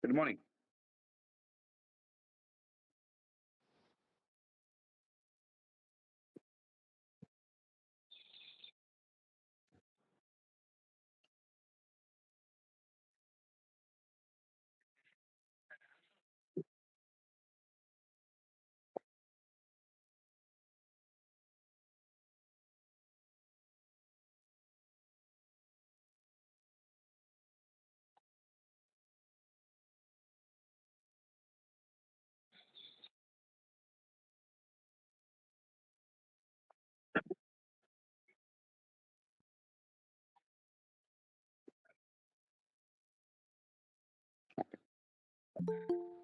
Good morning.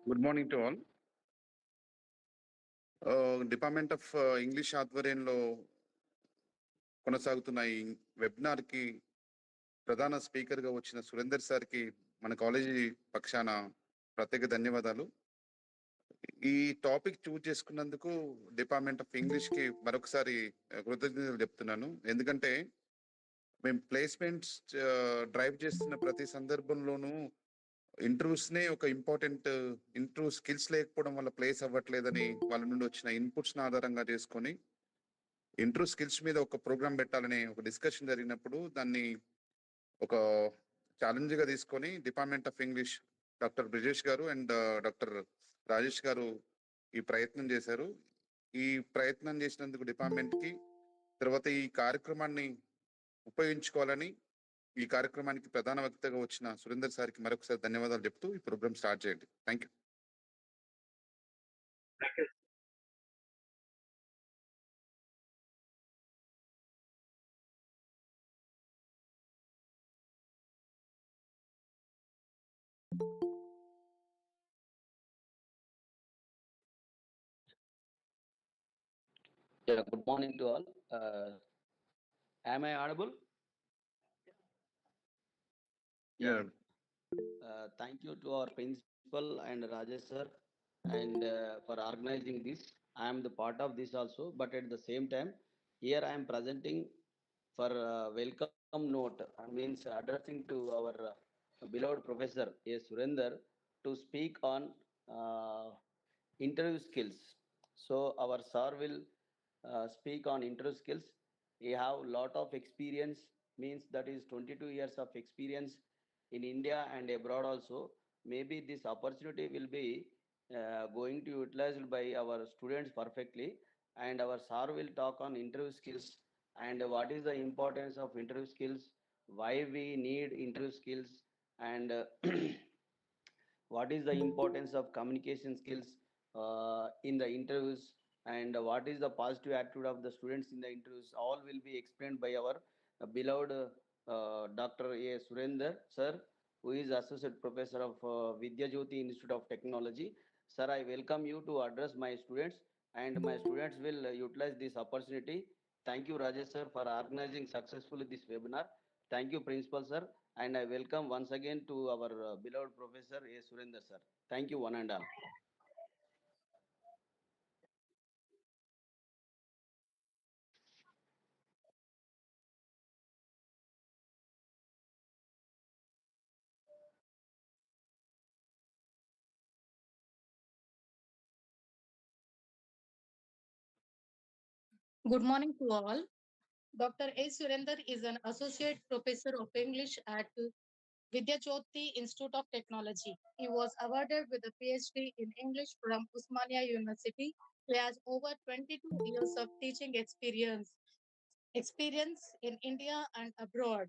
Good morning to all. Department of English ఆధ్వర్యంలో కొనసాగుతున్న ఈ వెబినార్ కి ప్రధాన స్పీకర్ గా వచ్చిన సురేందర్ సార్ కి మన కాలేజీ పక్షాన ప్రత్యేక ధన్యవాదాలు. ఈ టాపిక్ చూజ్ చేసుకున్నందుకు డిపార్ట్మెంట్ ఆఫ్ ఇంగ్లీష్ కి మరొకసారి కృతజ్ఞతలు చెప్తున్నాను. ఎందుకంటే మేము ప్లేస్మెంట్స్ డ్రైవ్ చేస్తున్న ప్రతి సందర్భంలోనూ ఇంటర్వ్యూస్ నే ఒక ఇంపార్టెంట్ ఇంటర్వ్యూ స్కిల్స్ లేకపోవడం వల్ల ప్లేస్ అవ్వట్లేదని వాళ్ళ నుండి వచ్చిన ఇన్పుట్స్ ఆధారంగా చేసుకొని ఇంటర్వ్యూ స్కిల్స్ మీద ఒక ప్రోగ్రామ్ పెట్టాలని ఒక డిస్కషన్ జరిగినప్పుడు దాన్ని ఒక ఛాలెంజ్ గా తీసుకొని department of English doctor Brijesh గారు అండ్ డాక్టర్ రాజేష్ గారు ఈ ప్రయత్నం చేశారు. ఈ ప్రయత్నం చేసినందుకు డిపార్ట్మెంట్ కి తర్వాత ఈ కార్యక్రమాన్ని ఉపయోగించుకోవాలని ఈ కార్యక్రమానికి ప్రధాన వక్తగా వచ్చిన సురేందర్ సార్కి మరొకసారి ధన్యవాదాలు చెప్తూ ఈ ప్రోగ్రామ్ స్టార్ట్ చేయండి. Thank you. Yeah, good morning to all. Am I audible? Yeah. Thank you to our principal and Rajesh sir and for organizing this. I am the part of this also, but at the same time, here I am presenting for welcome note. Means addressing to our beloved professor A.Surender to speak on interview skills. So our sir will speak on interview skills. He have lot of experience, means that is 22 years of experience in India and abroad also. Maybe this opportunity will be going to utilized by our students perfectly, and our sir will talk on interview skills and what is the importance of interview skills, why we need interview skills, and what is the importance of communication skills in the interviews, and what is the positive attitude of the students in the interviews. All will be explained by our beloved Dr.A.Surender sir, who is associate professor of VJIT.Hyderabad Institute of Technology. Sir, I welcome you to address my students, and my students will utilize this opportunity. Thank you, Rajesh sir, for organizing successfully this webinar. Thank you, principal sir, and I welcome once again to our beloved professor A.Surender sir. Thank you, one and all. Good morning to all. Dr. A.Surender is an associate professor of English at VJIT Institute of Technology. He was awarded with a PhD in English from Usmania University. He has over 22 years of teaching experience in India and abroad.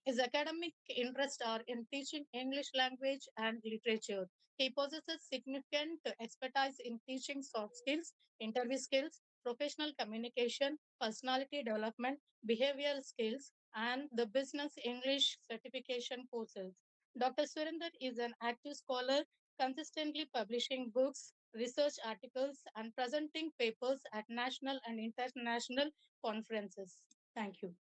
His academic interests are in teaching English language and literature. He possesses significant expertise in teaching soft skills, interview skills, professional communication, personality development, behavioral skills, and the business English certification courses. Dr. Surender is an active scholar, consistently publishing books, research articles, and presenting papers at national and international conferences. Thank you.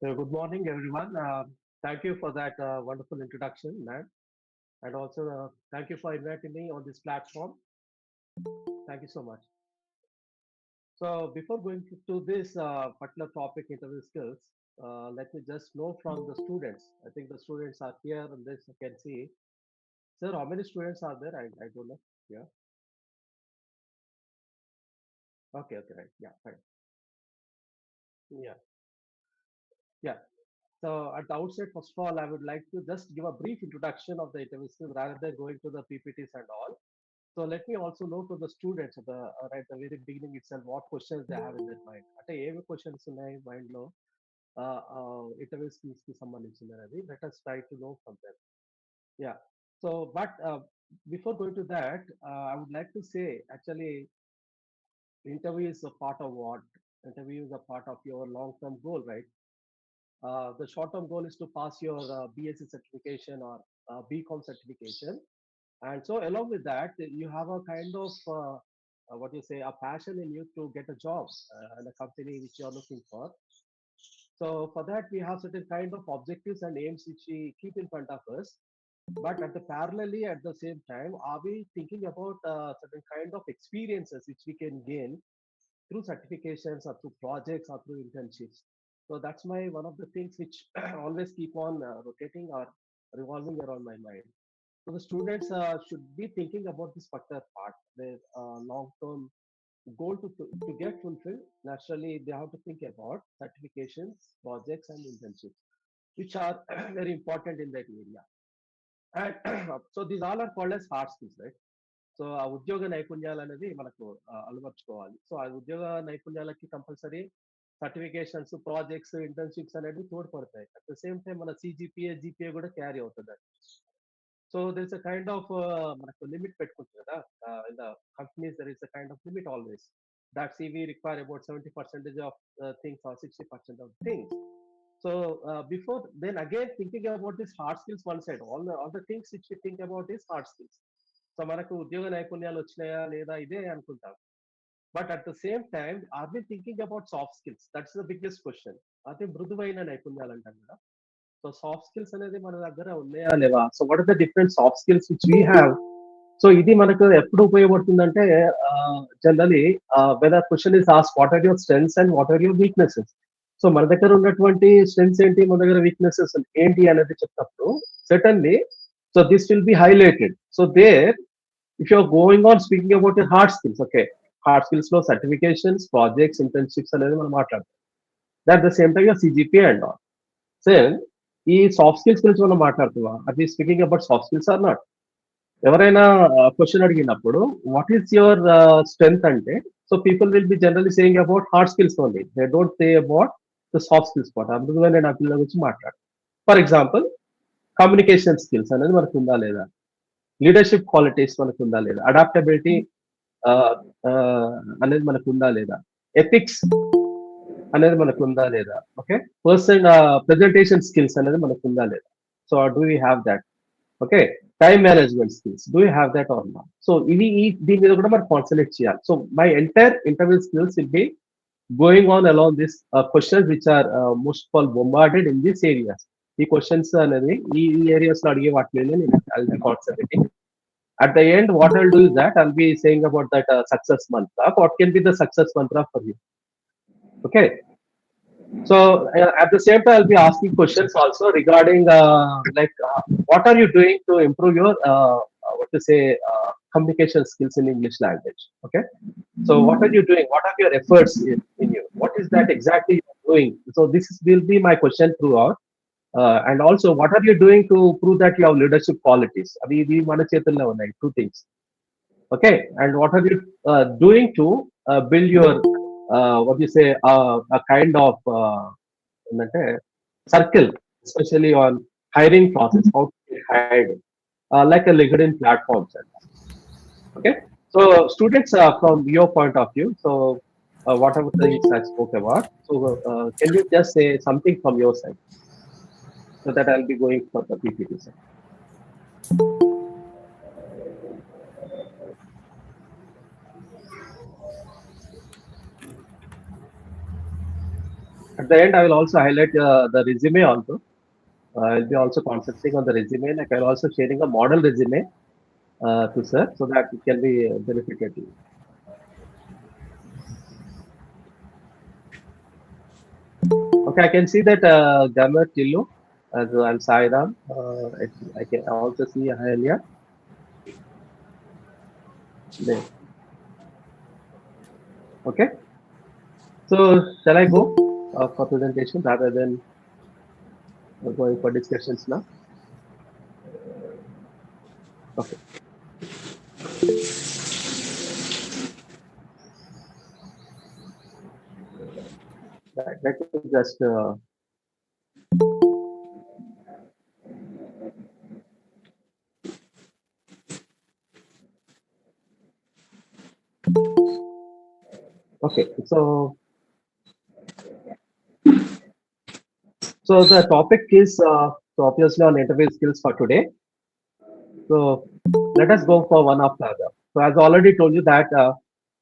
Good morning, everyone. Thank you for that wonderful introduction, ma'am. And also, thank you for inviting me on this platform. Thank you so much. So before going to this particular topic, interview skills, let me just know from the students. I think the students are here and this you can see. Sir, how many students are there? I don't know. Yeah. Okay, okay, right. Yeah, fine. Yeah, yeah. So at the outset, first of all, I would like to just give a brief introduction of the interview skills rather than going to the PPTs and all. So let me also know to the students at the right the very beginning itself what questions they have in their mind. అంటే ఏమి questions ఉన్నాయి mind లో interview skills కి సంబంధించినది. Let us try to know from them. Yeah. So, but before going to that, I would like to say actually interview is a part of what? Interview is a part of your long-term goal, right? The short-term goal is to pass your BSc certification or BCom certification. And so along with that, you have a kind of what you say, a passion in you to get a job in a company which you are looking for. So for that, we have certain kind of objectives and aims which we keep in front of us. But at the parallelly, at the same time, are we thinking about certain kind of experiences which we can gain through certifications or through projects or through internships? So that's my one of the things which always keep on rotating or revolving around my mind. So the students should be thinking about this particular part, their long-term goal to get fulfilled. Naturally, they have to think about certifications, projects, and internships, which are very important in that area. And so these all are called as hard skills, right? So ఆ ఉద్యోగ నైపుణ్యాలు అనేది మనకు అలవర్చుకోవాలి. So ఆ ఉద్యోగ నైపుణ్యాలకి compulsory certifications, projects, internships అనేవి తోడ్పడతాయి. At the same time మన సిజిపిఏ, జిపిఏ కూడా క్యారీ అవుతుంది. So there is a kind of మనకు లిమిట్ పెట్టుకుంటుంది కదా. In the companies there is a kind of limit always. That CV require about 70% of things or 60% of things. So before then again thinking about this hard skills one side, all the things which we think about is hard skills. So మనకు ఉద్యోగ నైపుణ్యాలు వచ్చినాయా లేదా ఇదే అనుకుంటాం. But at the same time are we thinking about soft skills? That's the biggest question. అదే మృదువైన నైపుణ్యాలు అంటాం కదా. సో సాఫ్ట్ స్కిల్స్ అనేది మన దగ్గర ఉన్నాయా లేవా? So what are the different soft skills which we have? So ఇది మనకు ఎప్పుడు ఉపయోగపడుతుందంటే generally whether question is ask what are your strengths and what are your weaknesses. So మన దగ్గర ఉన్నటువంటి స్ట్రెంగ్స్ ఏంటి, మన దగ్గర వీక్నెసెస్ ఏంటి అనేది చెప్పినప్పుడు certainly so this will be highlighted. So there if you're going on speaking about your hard skills, okay, hard skills లో certifications, projects, internships అనేది మనం మాట్లాడతాం. At the same time your CGPA and all. So ఈ soft skills గురించి మనం మాట్లాడుతున్నాం. అది speaking about soft skills are not? ఎవరైనా క్వశ్చన్ అడిగినప్పుడు వాట్ ఈస్ యువర్ స్ట్రెంగ్త్ అంటే, so people will be generally saying about hard skills only. They don't say about the soft skills part. అందుకనే నేను ఆ పిల్లల గురించి మాట్లాడు. ఫర్ ఎగ్జాంపుల్ కమ్యూనికేషన్ స్కిల్స్ అనేది మనకు ఉందా లేదా, లీడర్షిప్ క్వాలిటీస్ మనకు ఉందా లేదా, అడాప్టబిలిటీ అనేది మనకు ఉందా లేదా, ఎథిక్స్ అనేది మనకు ఉందా లేదా, ఓకే, పర్సన్ ప్రెజెంటేషన్ స్కిల్స్ అనేది మనకు ఉందా లేదా. So do you have that? Okay, time management skills, do you have that or not? So ఇవి దీని మీద కూడా మనం కాన్సన్ట్రేట్ చేయాలి. So my entire interview skills will be going on along this questions which are most of all bombarded in this areas. ఈ questions అనేది ఈ areas లో అడిగే వాటి మీద నేను concentrating. At the end, what I'll do is that I'll be saying about that success mantra. What can be the success mantra for you? Okay. So at the same time, I'll be asking questions also regarding what are you doing to improve your communication skills in English language? Okay. So what are you doing? What are your efforts in you? What is that exactly you're doing? So this will be my question throughout. And also, what are you doing to prove that you have leadership qualities? Two things. Okay, and what are you doing to build your a kind of circle, especially on hiring process, how to get hired, like a LinkedIn platforms. Okay, so students, from your point of view, so whatever things I spoke about, so can you just say something from your side? So that I'll be going for the PPT. At the end, I will also highlight the resume also. I'll be also concentrating on the resume. Like I'll also sharing a model resume to sir so that it can be benefited to you. Okay, I can see that Gamer Tillu, as I'm Sairam. I can also see Ahalia there. Okay, so shall I go for presentation rather than going for discussions now? Okay, right. Let me just okay. So the topic is so obviously on interview skills for today. So let us go for one after other. So as I already told you that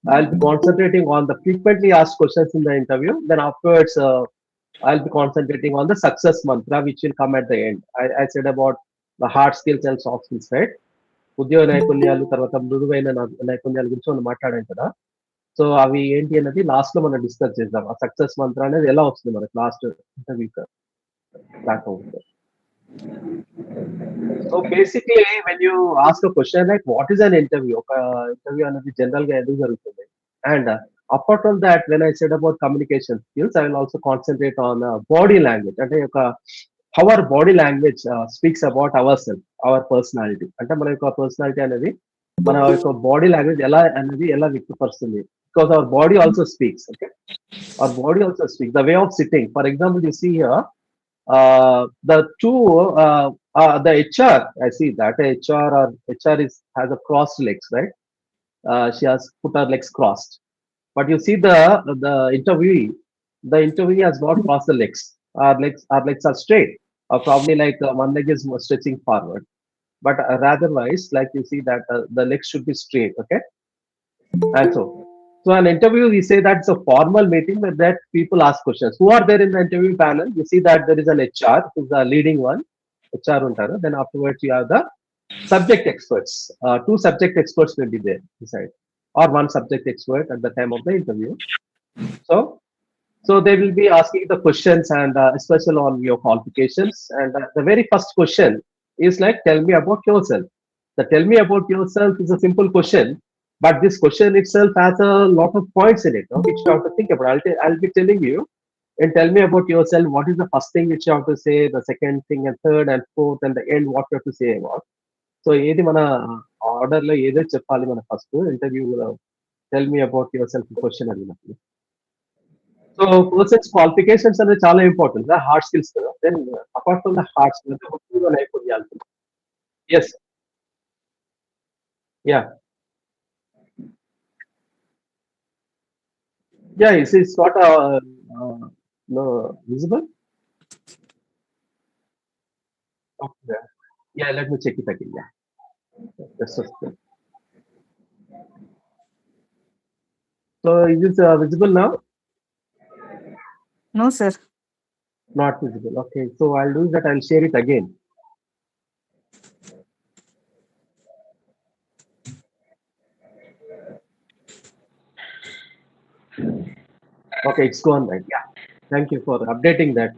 I'll be concentrating on the frequently asked questions in the interview. Then afterwards, I'll be concentrating on the success mantra, which will come at the end. I said about the hard skills and soft skills, right? ఉద్యోగ నైపుణ్యాలు తర్వాత మృదువైన నైపుణ్యాల గురించి మనం మాట్లాడాం కదా so అవి ఏంటి అనేది లాస్ట్ లో మనం డిస్కస్ చేద్దాం ఆ సక్సెస్ మంత్ర అనేది ఎలా వస్తుంది మనకి లాస్ట్ ఇంటర్వ్యూ దాకా ఉంటుంది so basically when you ask a question like what is an interview ఒక ఇంటర్వ్యూ అనేది జనరల్ గా ఎందుకు జరుగుతుంది and apart from that when I said about communication skills I will also concentrate on body language అంటే ఒక our body language speaks about our self hour personality అంటే మన యొక్క పర్సనాలిటీ అనేది మన యొక్క బాడీ లాంగ్వేజ్ ఎలా అనేది ఎలా వ్యక్తపరుస్తుంది because our body also speaks okay our body also speaks the way of sitting for example you see here the two the HR I see that HR or HR is has a crossed legs right she has put her legs crossed but you see the interviewee has not crossed the legs our legs are straight or probably like one leg is stretching forward but ratherwise like you see that the legs should be straight okay and so an interview, we say that's a formal meeting where that people ask questions. Who are there in the interview panel? You see that there is an HR, who's the leading one, HR Untara. Then afterwards you have the subject experts. Two subject experts will be there beside, or one subject expert at the time of the interview. So, so they will be asking the questions and especially on your qualifications. And the very first question is like, tell me about yourself. The tell me about yourself is a simple question, but this question itself has a lot of points in it, no, which you have to think about. I'll be telling you and tell me about yourself. What is the first thing which you have to say, the second thing and third and fourth and the end, what you have to say about. So, ఏది మన order లో ఏదో చెప్పాలి మన first ఇంటర్వ్యూలో tell me about yourself question అడిగినప్పుడు so persons qualifications అనేది చాలా ఇంపార్టెంట్ హార్డ్ స్కిల్స్ కదా then apart from the hard skills ఉద్యోగ నైపుణ్యాలు yes ya ya it's not no visible okay yeah let me check it again yeah that's okay. So is this visible now? No, sir. Not visible. Okay. So I'll do that. I'll share it again. Okay, it's gone right. Yeah. Thank you for updating that.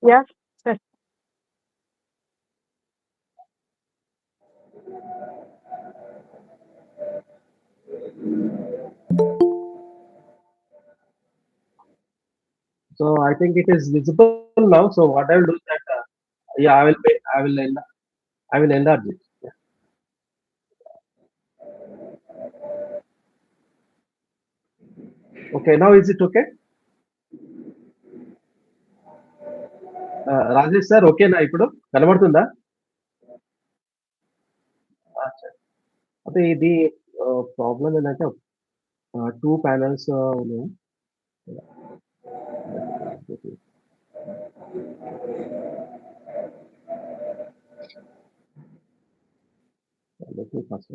Yeah, sir. So I think it is visible now. So what I will do is that yeah, I will enlarge it. Yeah. Okay, now is it okay? Rajesh sir ఓకేనా ఇప్పుడు కనబడుతుందా అంటే ఇది problem ఏంటంటే two panels ఉన్నాయి let me first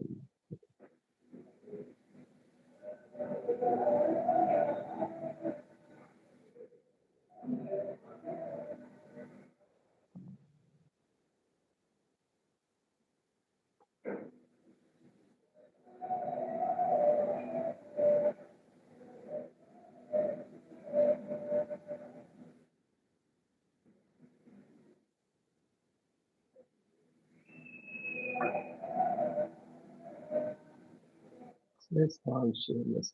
Yes, sure. Yes,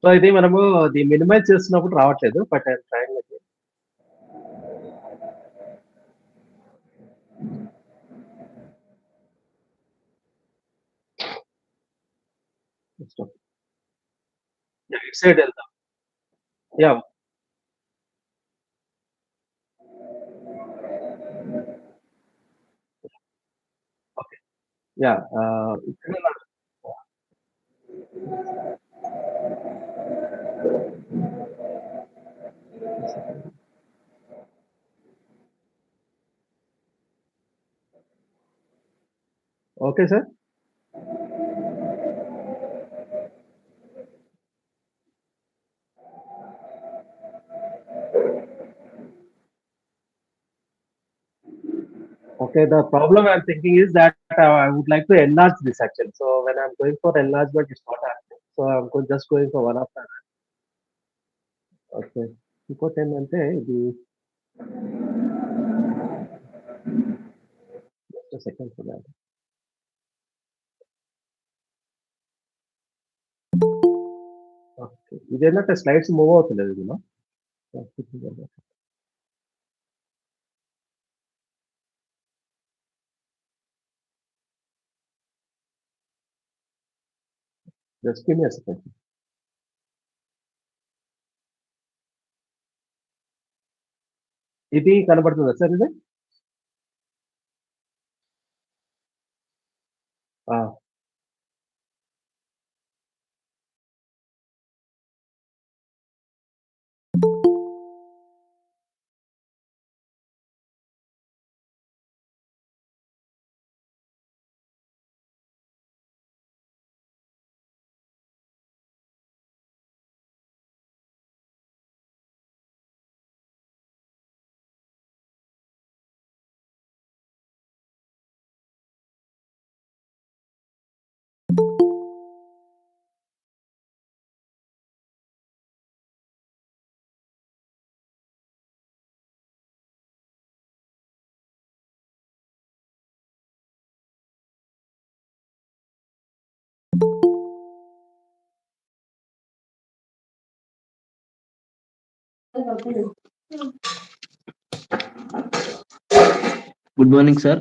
so ఇది మనము the minimise చేస్తున్నప్పుడు రావట్లేదు, బట్ ఐఎమ్ ట్రైయింగ్ అగైన్. ఇటు సైడ్ వెళ్దాం. Yeah okay. యా ఇక్కడ okay sir. Okay, the problem I'm thinking is that I would like to enlarge this actually. So when I'm going for enlargement, it's not happening. So I'm just going for one after another. Okay. ఇంకోటి ఏంటంటే ఇది just a second for that. Okay. ఇదేంటంటే slides move అవుతలేదు ఇది. Just give me a second. ఇది కనబడుతుందా sir ఇది? Good morning, sir.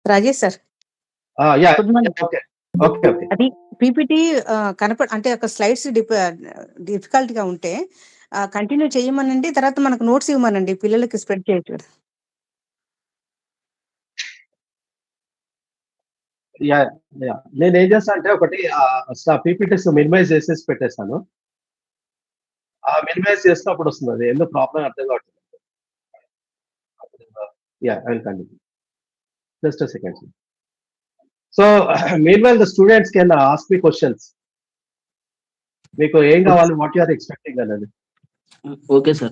Rajesh sir, yeah good morning. Okay okay okay. అది పీపీటీ అంటే ఒక స్లైడ్స్ డిఫికల్ట్ గా ఉంటే కంటిన్యూ చేయమనండి, తర్వాత మనకు నోట్స్ ఇవ్వమనండి, పిల్లలకి స్ప్రెడ్ చేయొచ్చు. యా యా నేను ఏం చేస్తా అంటే ఒకటి పీపీటీస్ మినిమైజ్ చేసేసి పెట్టేస్తాను. ఆ మినిమైజ్ చేస్తే అప్పుడు వస్తుంది. అది ఎందుకు ప్రాబ్లం అర్థం కావట్లేదు. Yeah I will continue. Just a second. So meanwhile the students can ask me questions. మీకు ఏం కావాలి, వాట్ యు ఆర్ ఎక్స్పెక్టింగ్ అనేది. Okay, sir.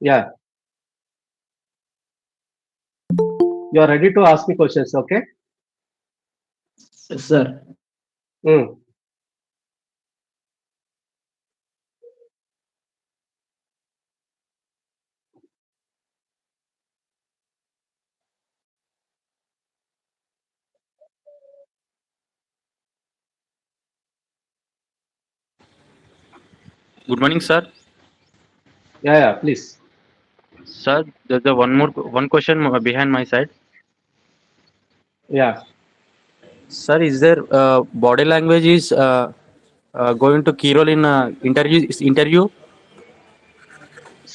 Ya you are ready to ask me questions. Okay. Yes, sir. Good morning, sir. Ya please. Sir, there's one question behind my side. Ya Sir, is there body language is going to key role in interview?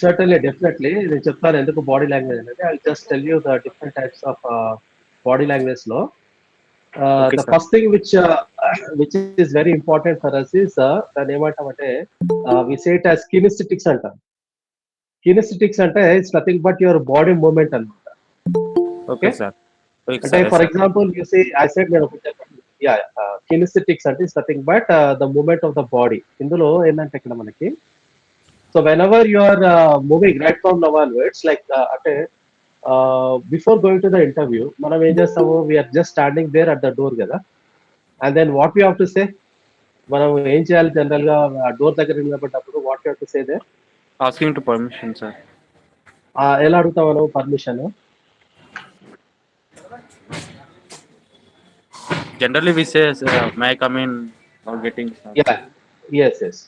Certainly, definitely. నేను చెప్తాను ఎందుకు body language అనేది. I just tell you the different types of body language లో. Okay, the sir. First thing which is very important for us is దాన్ని ఏమంటామంటే వి say it as కినెస్థెటిక్స్ అంటాం. కినెస్థెటిక్స్ అంటే it's nothing but your body movement అన్నమాట. Okay, sir. Okay, అంటే sir. For example you say I said నేను ఒకటి చెప్పండి. Yeah కినెస్థెటిక్స్ అంటే it's nothing but the movement of the body. ఇందులో ఏంటంటే ఇక్కడ మనకి so whenever you are moving right from now onwards, like before going to the interview, మనం ఏం చేస్తాము, we are just standing there at the door కదా, and then what we have to say, మనం ఏం చేయాలి జనరల్ గా door దగ్గర నిలబడ్డప్పుడు what we have to say there, Asking to permission, sir. ఎలా అడుగుతాం మనం permission? Generally, we say, may I come in or getting. Yes.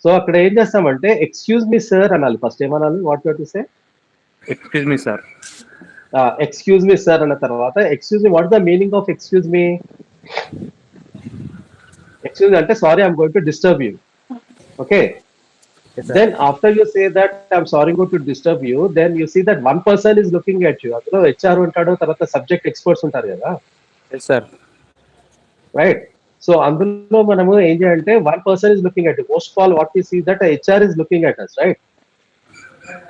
So అక్కడ ఏం చేస్తామంటే ఎక్స్క్యూజ్ మీ సార్ అనాలి. ఫస్ట్ ఏమనాలి, what you have to say? Excuse me, sir. Excuse me sir అన్న తర్వాత excuse me, what is the meaning of excuse me? Excuse అంటే sorry, I'm going to disturb you. Okay. Yes, sir. Then after you say that I'm sorry going to disturb you, then you see that one person is looking at you. అందులో HR ఉంటాడు, తర్వాత subject experts ఉంటారు కదా, Yes, sir. Right? So అందులో మనము ఏం చేయాలంటే one person is looking at you. Most of all what we see that HR is looking at us, right?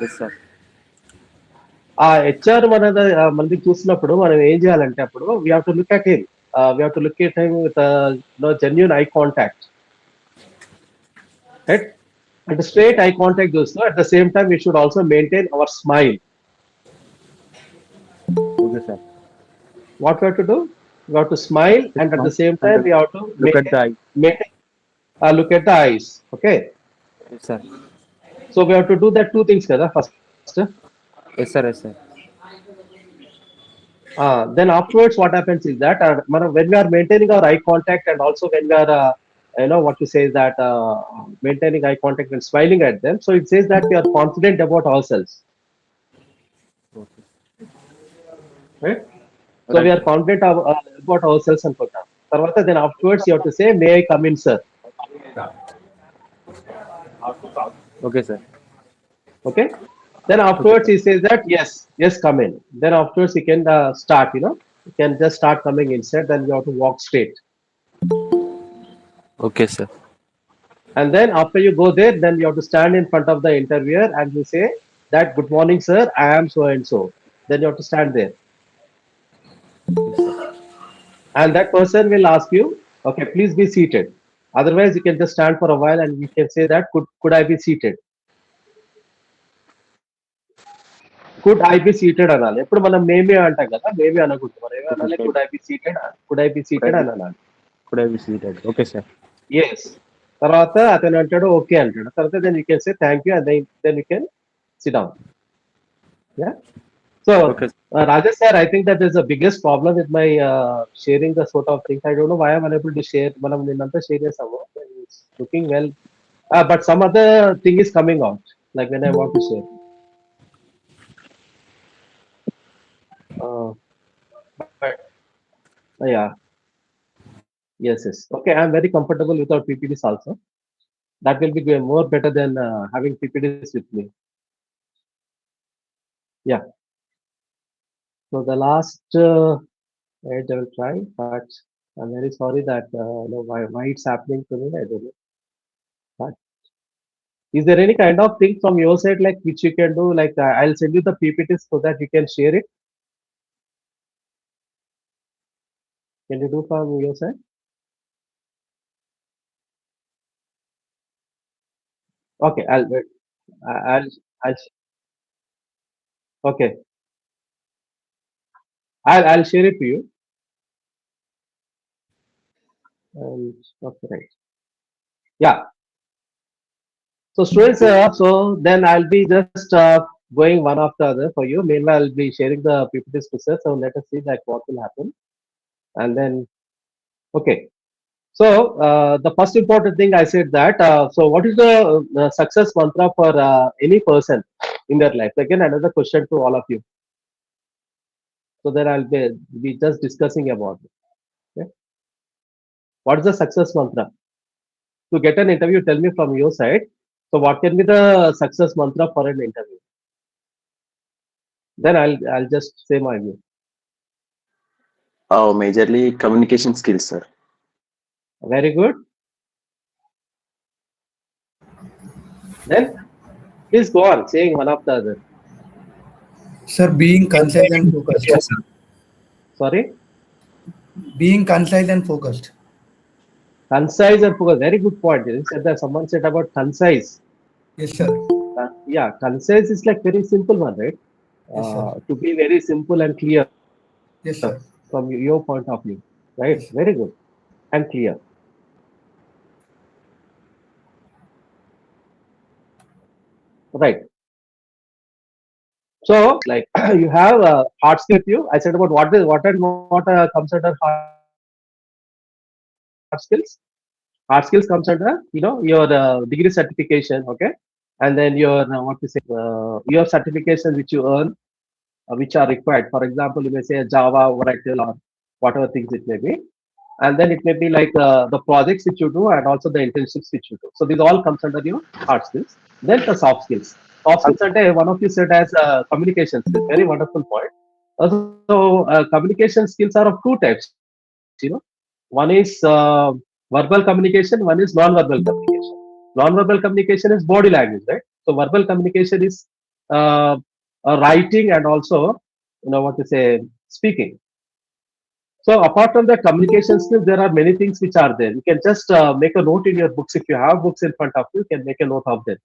Yes, sir. ఆ హెచ్ఆర్ మనది చూసినప్పుడు మనం ఏం చేయాలంటే అప్పుడు we have to look at him. We have to look at him with genuine eye contact, right? అంటే straight eye contact చూస్తూ at the same time we should also maintain our smile. Okay, sir. What we have to do? We have to smile, and at the same time we have to Look at the eye. look at the eyes. Okay. Yes, sir. So we have to do that two things kada first. Yes, sir. Yes, sir. Then afterwards what happens is that when we are maintaining our eye contact, and also when we are what to say is that maintaining eye contact and smiling at them, so it says that we are confident about ourselves, right? So we are confident about ourselves and tarvata then afterwards you have to say, may I come in, sir? Okay, sir. Okay. Then afterwards he says that yes, come in. Then afterwards he can start, you can just start coming inside. Then you have to walk straight, Okay, sir. and then after you go there, then you have to stand in front of the interviewer and you say that, good morning sir, I am so and so. Then you have to stand there, and that person will ask you, okay, please be seated. Otherwise you can just stand for a while and you can say that, could I be seated? Could I be seated అనాలి. ఎప్పుడు మనం మేమే అంటాం కదా, మేమే అనకూడదు. మనం ఏమనాలి, could I be seated అని అనాలి. Could I be seated? Okay, sir. Yes. తర్వాత అతను అంటాడు ఓకే అంటాడు. తర్వాత then you can say thank you, and then you can sit down. Ya. So Okay. Rajesh sir, I think that is the biggest problem with my sharing the sort of things. I don't know why I'm unable to share. మనం నిన్నంతా share చేసాము. It's looking well, but some other thing is coming out, like when I want to share. But yeah. Yes. Okay, I'm very comfortable without PPTs also. That will be more better than having PPTs with me. Yeah. So the last Right, I will try, but I'm very sorry that why it's happening to me. I don't know. But is there any kind of thing from your side like which you can do? Like I'll send you the PPTs so that you can share it. Can you do from your side? Okay, I'll wait. I'll okay. I'll share it to you. And okay, right. Yeah. So students, so then I'll be just going one after the other for you. Meanwhile, I'll be sharing the PPT pictures. So let us see that what will happen. And then, okay. So the first important thing I said that. So what is the success mantra for any person in their life? Again, another question to all of you. So then I'll be just discussing about it. Okay? What is the success mantra? To get an interview, tell me from your side. So what can be the success mantra for an interview? Then I'll just say my view. Oh, majorly communication skills, sir. Very good. Then please go on saying one after the other. Sir, being concise and focused. Yes, sir. Sorry? Being concise and focused. Concise and focus. Very good point. You said that someone said about concise. Yes, sir. Yeah, concise is like very simple one, right? Yes, sir. To be very simple and clear Yes, sir. from your point of view, right? Yes. Very good and clear. Right. So, like you have hard skill with you. I said about what comes under hard skills. Hard skills comes under your degree certification, okay, and then your your certifications which you earn, which are required. For example, you may say Java, Oracle, or whatever things it may be, and then it may be like the projects which you do and also the internships which you do. So these all comes under your hard skills. Then the soft skills. Soft skills are one of you said as communication skills. Very wonderful point. So communication skills are of two types. One is verbal communication. One is non-verbal communication. Non-verbal communication is body language, right? So verbal communication is writing and also what to say speaking. So apart from the communication skills, there are many things which are there. You can just make a note in your books. If you have books in front of you, you can make a note of them.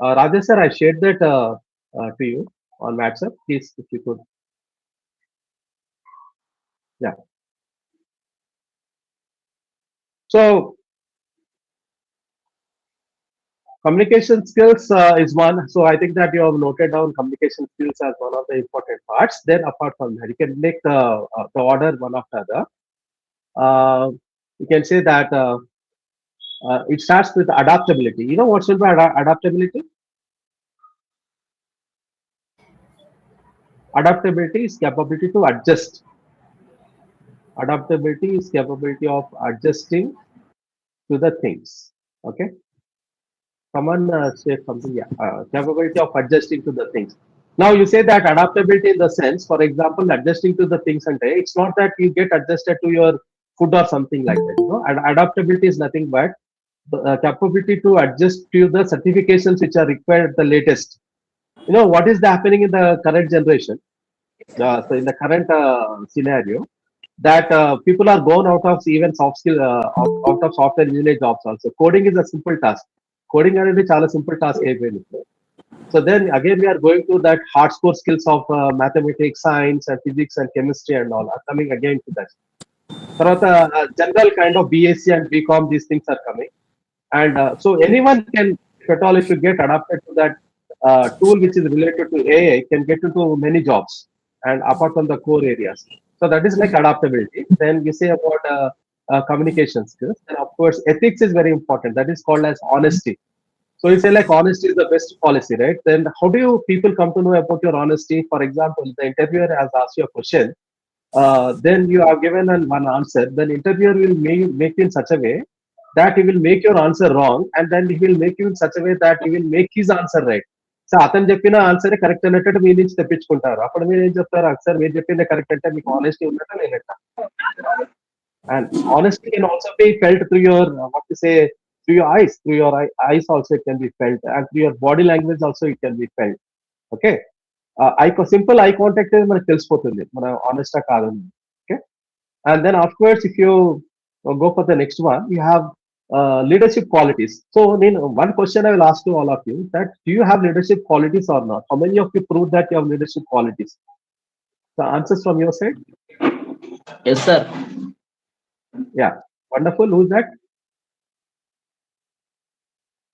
Rajesh sir, I shared that to you on WhatsApp. Please, if you could. Yeah. So communication skills is one. So I think that you have noted down communication skills as one of the important parts. Then apart from that, you can make the order one after the other. You can say that it starts with adaptability. You know what's meant by adaptability? Adaptability is capability to adjust. Adaptability is capability of adjusting to the things. Okay. Someone say something. Yeah. Capability of adjusting to the things. Now you say that adaptability in the sense, for example, adjusting to the things, and it's not that you get adjusted to your food or something like that. Adaptability is nothing but the capability to adjust to the certifications which are required the latest. What is happening in the current generation? So in the current scenario, that people are gone out of even soft skill, out of software engineering jobs also. Coding is a simple task. Coding is a simple task. So then again, we are going to that hardcore skills of mathematics, science, and physics and chemistry and all are coming again to that. General kind of BSc and BCom, these things are coming. And so anyone can, if at all, if you get adapted to that tool which is related to AI, can get into many jobs and apart from the core areas. So that is like adaptability. Then we say about communication skills. And of course, ethics is very important. That is called as honesty. So you say like honesty is the best policy, right? Then how do you people come to know about your honesty? For example, the interviewer has asked you a question, then you have given one answer. Then interviewer will make you in such a way that he will make your answer wrong, and then he will make you in such a way that he will make his answer right. So అతను చెప్పిన ఆన్సరే correct అన్నట్టు మీ నుంచి తెప్పించుకుంటారు. అప్పుడు మీరు ఏం చెప్తారు? Sir మీరు చెప్పిందే కరెక్ట్ అంటే మీకు ఆనెస్టీ ఉన్నట్ట లేనట్ట? And honesty can also be felt through your what to say, through your eyes. Through your eyes also it can be felt, and through your body language also it can be felt. Okay. Simple eye contact is మనకు తెలిసిపోతుంది మన ఆనెస్టా కాదని. Okay. And then afterwards, if you go for the next one, you have leadership qualities. So, one question I will ask to all of you: that do you have leadership qualities or not? How many of you prove that you have leadership qualities? The answers from your side? Yes, sir. Yeah, wonderful. Who's that?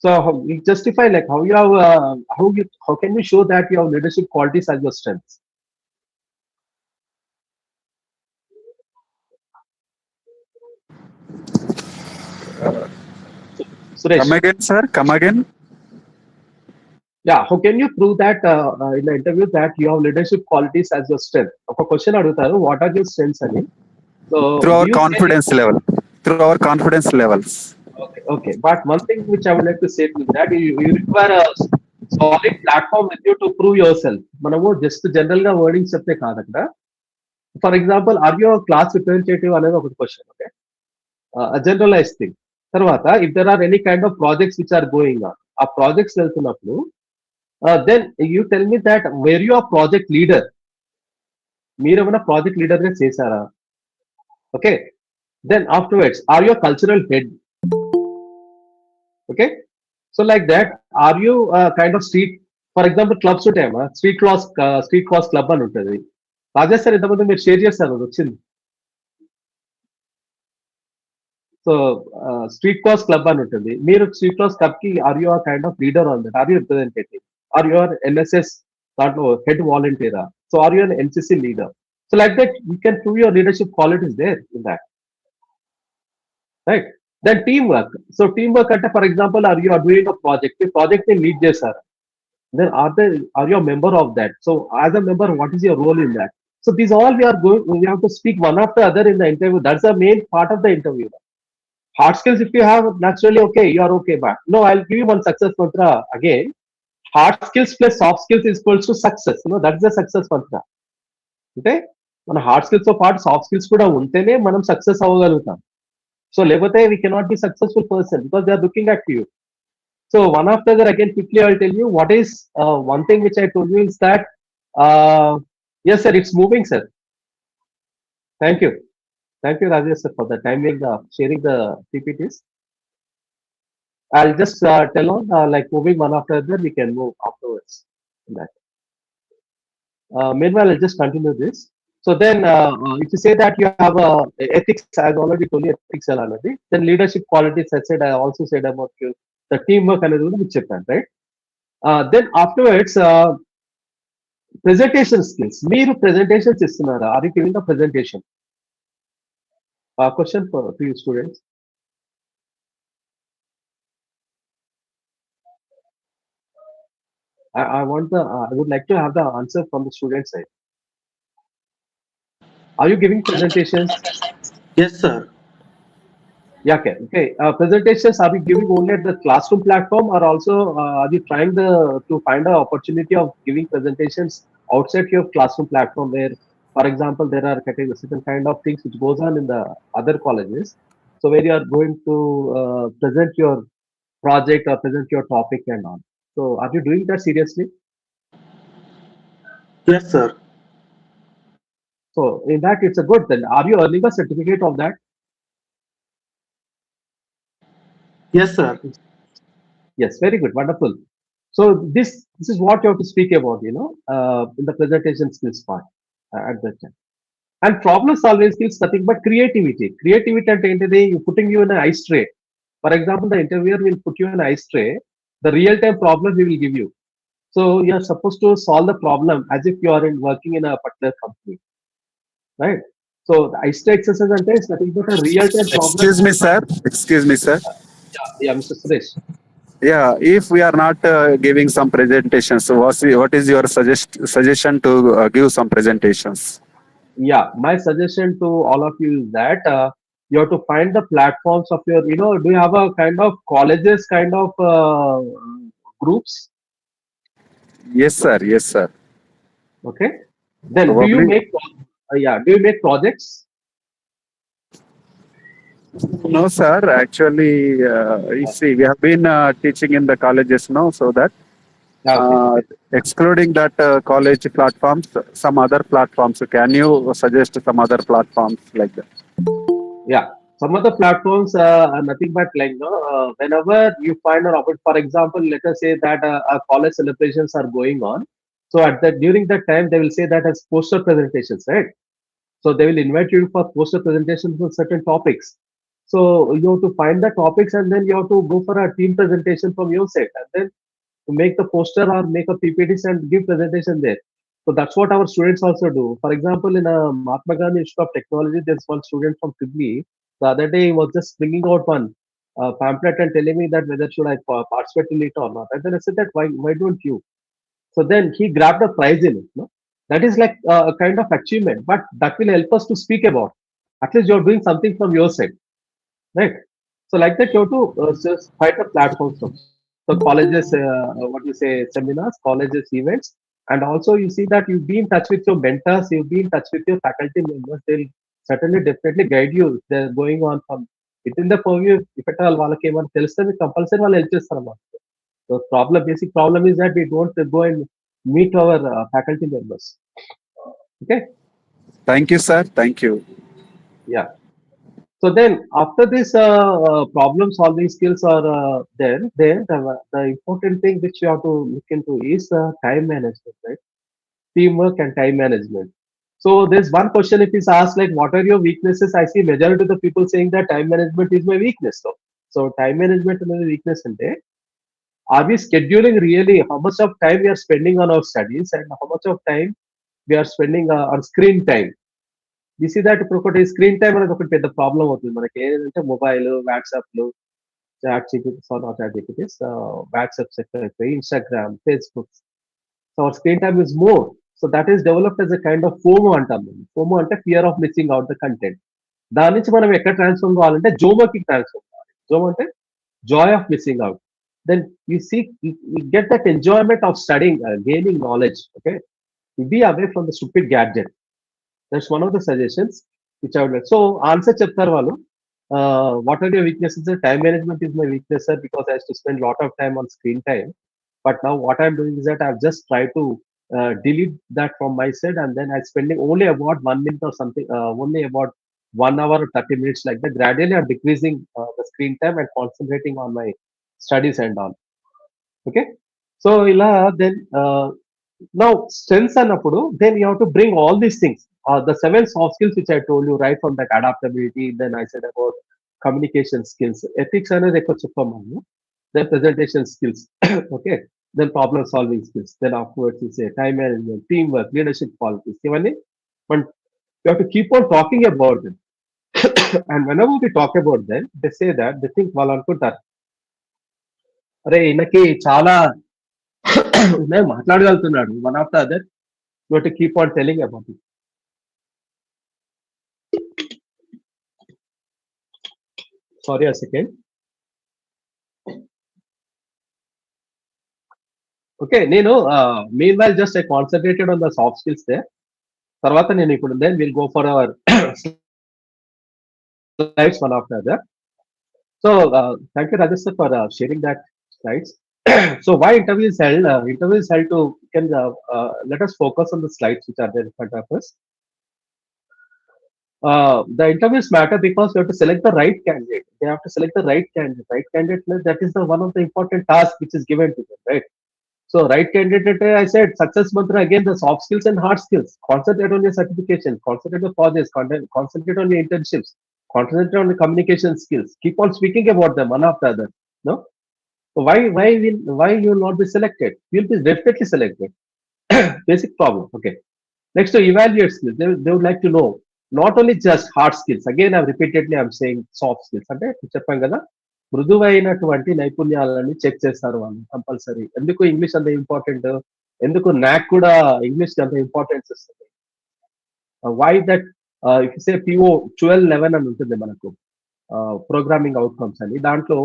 So, you justify like how you have how can you show that you have leadership qualities as your strengths? Suresh. Come again, sir. Come again. Yeah, how can you prove that in the interview that you have leadership qualities as your strength? ఒక question అడుగుతారు, what are your strengths అని. So Through our confidence level. Through our confidence levels. Okay. But one thing which I would like to say is that you require a solid platform with you to prove yourself. మనము just general గా wording చెప్తే కాదు అక్కడ. For example, are you class representative అనేది ఒక question. Okay, generalize thing. తర్వాత if there are any kind of projects which are going on, ఆ projects వెళ్తున్నప్పుడు then you tell me that were you a project leader? మీరు ఏమైనా project leader గా చేశారా? Okay, then afterwards are you cultural head? Okay, so like that are you kind of street, for example clubs ఉంటాయమ్మా, street class club అని ఉంటుంది. Rajesh sir ఇంతమంది మీరు share చేస్తారు, అది వచ్చింది. సో స్ట్రీట్ క్లాస్ క్లబ్ అని ఉంటుంది. మీరు స్ట్రీట్ క్లాస్ క్లబ్ కి are you kind of leader on that? Are you representative? Or you are NSS దాంట్లో head volunteer? So are you an NCC leader? So like that you can prove your leadership qualities there in that, right? Then teamwork. So teamwork అంటే, for example, are you are doing a project, the project ని lead చేశారు, then are you a member of that? So as a member, what is your role in that? So these all we have to speak one after other in the interview. That's the main part of the interview. Hard skills, if you have, naturally okay, you are okay, but no, I'll give you one success mantra again. Hard skills plus soft skills is equals to success. That's the success mantra. అంటే మన hard skills తో పాటు soft skills కూడా ఉంటేనే మనం success అవ్వగలుగుతాం. So లేకపోతే we cannot be successful person because they are looking at you. So one after other again quickly I will tell you what is one thing which I told you is that yes sir, it's moving sir. Thank you Rajesh sir for the timing sharing the PPTs. I'll just tell on like moving one after other, we can move afterwards. That. Meanwhile, I'll just continue this. So then, if you say that you have ethics, I've already told you ethics already. Then leadership qualities, I also said about you, the teamwork and which right? Then afterwards, presentation skills. Meer presentations istunara. Are you giving a presentation? Question to you students. I would like to have the answer from the student side. Are you giving presentations? Yes, sir. Yeah, okay. Presentations, are you giving only at the classroom platform, or also are you trying to find an opportunity of giving presentations outside your classroom platform, where, for example, there are certain kind of things which goes on in the other colleges, so where you are going to present your project or present your topic and all. So are you doing that seriously? Yes, sir. So in that, it's a good. Then are you earning a certificate of that? Yes, sir. Yes, very good, wonderful. So this is what you have to speak about, in the presentation skills part at that time. And problem solving skills, nothing but creativity. Creativity at the end of the day, putting you in an ice tray. For example, the interviewer will put you in an ice tray. The real-time problem he will give you. So you are supposed to solve the problem as if you are working in a particular company, right? So the ice tray exercise is nothing but a real-time problem. Excuse me, sir. Yeah, Mr. Suresh. Yeah, if we are not giving some presentations, so what is your suggestion to give some presentations? Yeah, my suggestion to all of you is that you have to find the platforms of your, do you have a kind of colleges kind of groups? Yes, sir. Yes, sir. Okay. Then do you Probably. make do you make projects? No, sir. Actually, you see, we have been teaching in the colleges now, so that Okay, uh, okay. excluding that college platforms, some other platforms. Can you suggest some other platforms like that? Yeah. Some of the platforms are nothing but like, whenever you find an opportunity, for example, let us say that college celebrations are going on. So at that during that time, they will say that as poster presentations, right? So they will invite you for poster presentations on certain topics. So you have to find the topics and then you have to go for a team presentation from your side and then to make the poster or make a PPTs and give presentation there. So that's what our students also do. For example, in a Mahatma Gandhi Institute of Technology, there's one student from Sydney. The other day he was just bringing out one pamphlet and telling me that whether should I participate in it or not. And then I said that why don't you? So then he grabbed a prize in it. No? That is like a kind of achievement, but that will help us to speak about. At least you're doing something from your side, right? So like that, you have to just find a platform. So colleges, what you say, seminars, colleges, events, and also you see that you be in touch with your mentors, you be in touch with your faculty members. They'll certainly definitely guide you. They're going on from within the purview. If at all వాళ్ళకి ఏమైనా తెలిస్తే మీకు compulsory వాళ్ళు help చేస్తారు. The basic problem is that we don't go and meet our faculty members. Okay. Thank you, sir. Thank you. Yeah. So then after this problem solving skills are there, then the important thing which you have to look into is time management, right? Teamwork and time management. So there's one question if is asked like, what are your weaknesses? I see majority of the people saying that time management is my weakness. So time management is my weakness. And are we scheduling really how much of time we are spending on our studies and how much of time we are spending on screen time? We see that ఒకటి screen time అనేది ఒకటి పెద్ద problem అవుతుంది మనకి ఏంటంటే mobile వాట్సాప్లు ChatGPTs ChatGPTs WhatsApp అయిపోయి Instagram Facebook so our screen time is more so that is developed as a kind of FOMO అంటాం ఫోమో అంటే fear of missing out the content దాని నుంచి మనం ఎక్కడ ట్రాన్స్ఫార్మ్ కావాలంటే జోమోకి ట్రాన్స్ఫార్మ్ కావాలి జోమో అంటే joy of missing out. Then you get that enjoyment of studying, gaining knowledge. Okay, be away from the stupid gadget. That's one of the suggestions which I would like. So answer chapter valu. What are your weaknesses? Time management is my weakness, sir, because I have to spend a lot of time on screen time. But now what I'm doing is that I've just tried to delete that from my side, and then I'm spending only about 1 minute or something, only about 1 hour or 30 minutes like that. Gradually, I'm decreasing the screen time and concentrating on my studies and all. Okay. So, then now strengths అన్నప్పుడు then you have to bring all these things. The 7 soft skills which I told you right from that adaptability. Then I said about communication skills, ethics అనేది ఎక్కువ చెప్పాము. Then presentation skills. Okay. Then problem solving skills. Then afterwards you say time management, teamwork, leadership qualities. ఇవన్నీ but you have to keep on talking about them. And whenever we talk about them, they say that they think వాళ్ళు అనుకుంటారు అరే ఈయనకి చాలా మాట్లాడగలుగుతున్నాడు one of the other you to keep on telling about it. Sorry a second. Okay నేను mean while just I concentrated on the soft skills they. తర్వాత నేను ఇప్పుడు then will go for our slides one after other. So thank you Rajesh sir for sharing that slides. So why interview is held? Interview is held to let us focus on the slides which are there in front of us. The interviews matter because you have to select the right candidate. They have to select the right candidate. Right candidate, that is the one of the important tasks which is given to them, right? So right candidate, I said success mantra again, the soft skills and hard skills. Concentrate on your certification, concentrate on projects, concentrate on your internships, concentrate on the communication skills. Keep on speaking about them one after the other. No? So why you will not be selected? You will be definitely selected. Basic problem. Okay. Next to evaluate skills, they would like to know not only just hard skills. Again, I'm saying soft skills. అంటే చెప్పాం కదా మృదువైనటువంటి నైపుణ్యాలని check చేస్తారు వాళ్ళు compulsory. ఎందుకు English అంత important, ఎందుకు నాక్ కూడా ఇంగ్లీష్ అంత ఇంపార్టెన్స్ ఇస్తుంది. Why that if say PO 12-11 అని ఉంటుంది మనకు ప్రోగ్రామింగ్ అవుట్కమ్స్ అని. దాంట్లో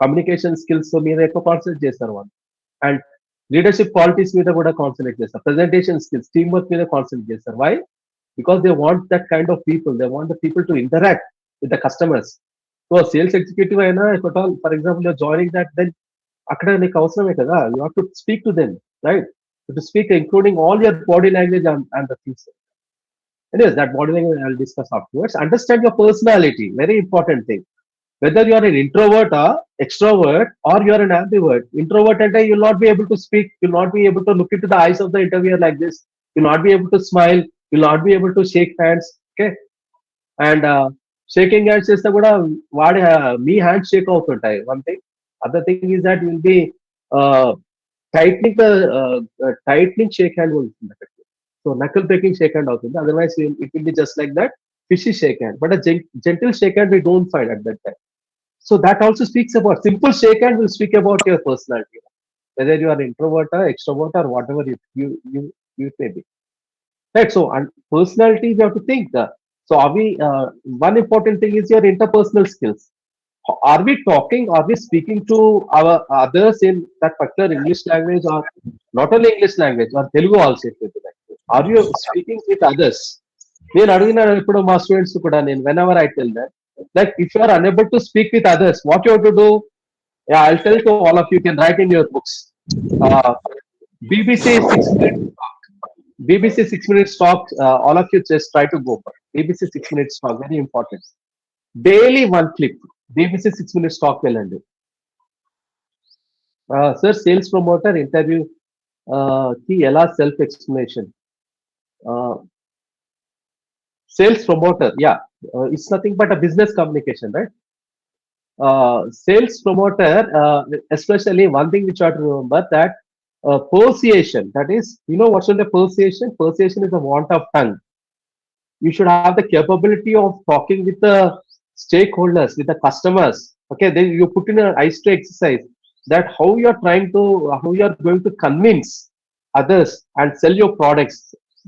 కమ్యూనికేషన్ స్కిల్స్ మీద ఎక్కువ కాన్సన్ట్రేట్ చేస్తారు వాళ్ళు. అండ్ లీడర్షిప్ క్వాలిటీస్ మీద కూడా కాన్సన్ట్రేట్ చేస్తారు, ప్రెజెంటేషన్ స్కిల్స్, టీమ్ వర్క్ మీద కాన్సన్ట్రేట్ చేస్తారు. Why? Because they want that kind of people. They want the people to interact with the customers. So sales executive అయినా, if at all, for example, you're joining that, then అక్కడ నీకు అవసరమే కదా, you have to speak to them, right? To speak including all your body language and the things. Anyways, that body language I'll discuss afterwards. Understand your personality, very important thing. Whether you are an introvert or extrovert or you are an ambivert. Introvert and you'll not be able to speak, you'll not be able to look into the eyes of the interviewer like this, you'll not be able to smile, you'll not be able to shake hands. Okay, and shaking hands చేస్తే కూడా వాడి మీ hand shake అవుతుంటాయి. One thing. Other thing is that will be tightening shake hand ఉంటుంది అక్కడ. So knuckle breaking shake hand అవుతుంది. Otherwise it will be just like that fishy shake hand. But a gentle shake hand we don't find at that time. So that also speaks about, simple shake hand will speak about your personality, whether you are introvert or extrovert or whatever you may be. Right. So, and personality you have to think. So are we? One important thing is your interpersonal skills. Are we talking? Are we speaking to our others in that particular English language, or not only English language, or Telugu also? If you like. Are you speaking with others? నేను అడిగిన ఇప్పుడు మా students కూడా, నేను whenever I tell them, like if you are unable to speak with others, what you have to do? Yeah, I'll tell to all of you, can write in your books. BBC 6-minute talk. BBC 6-minute talk. All of you just try to go for it. BBC 6-minute talk, very important. Daily one clip. BBC 6-minute talk వెళ్ళండి. Sir, sales promoter interview కి ఎలా self explanation? Sales promoter, yeah, it's nothing but a business communication, right? Sales promoter, especially one thing which you have to remember, that persuasion, that is, you know what's the persuasion? Persuasion is the want of tongue. You should have the capability of talking with the stakeholders, with the customers. Okay, then you put in an ice to exercise that how you are going to convince others and sell your products.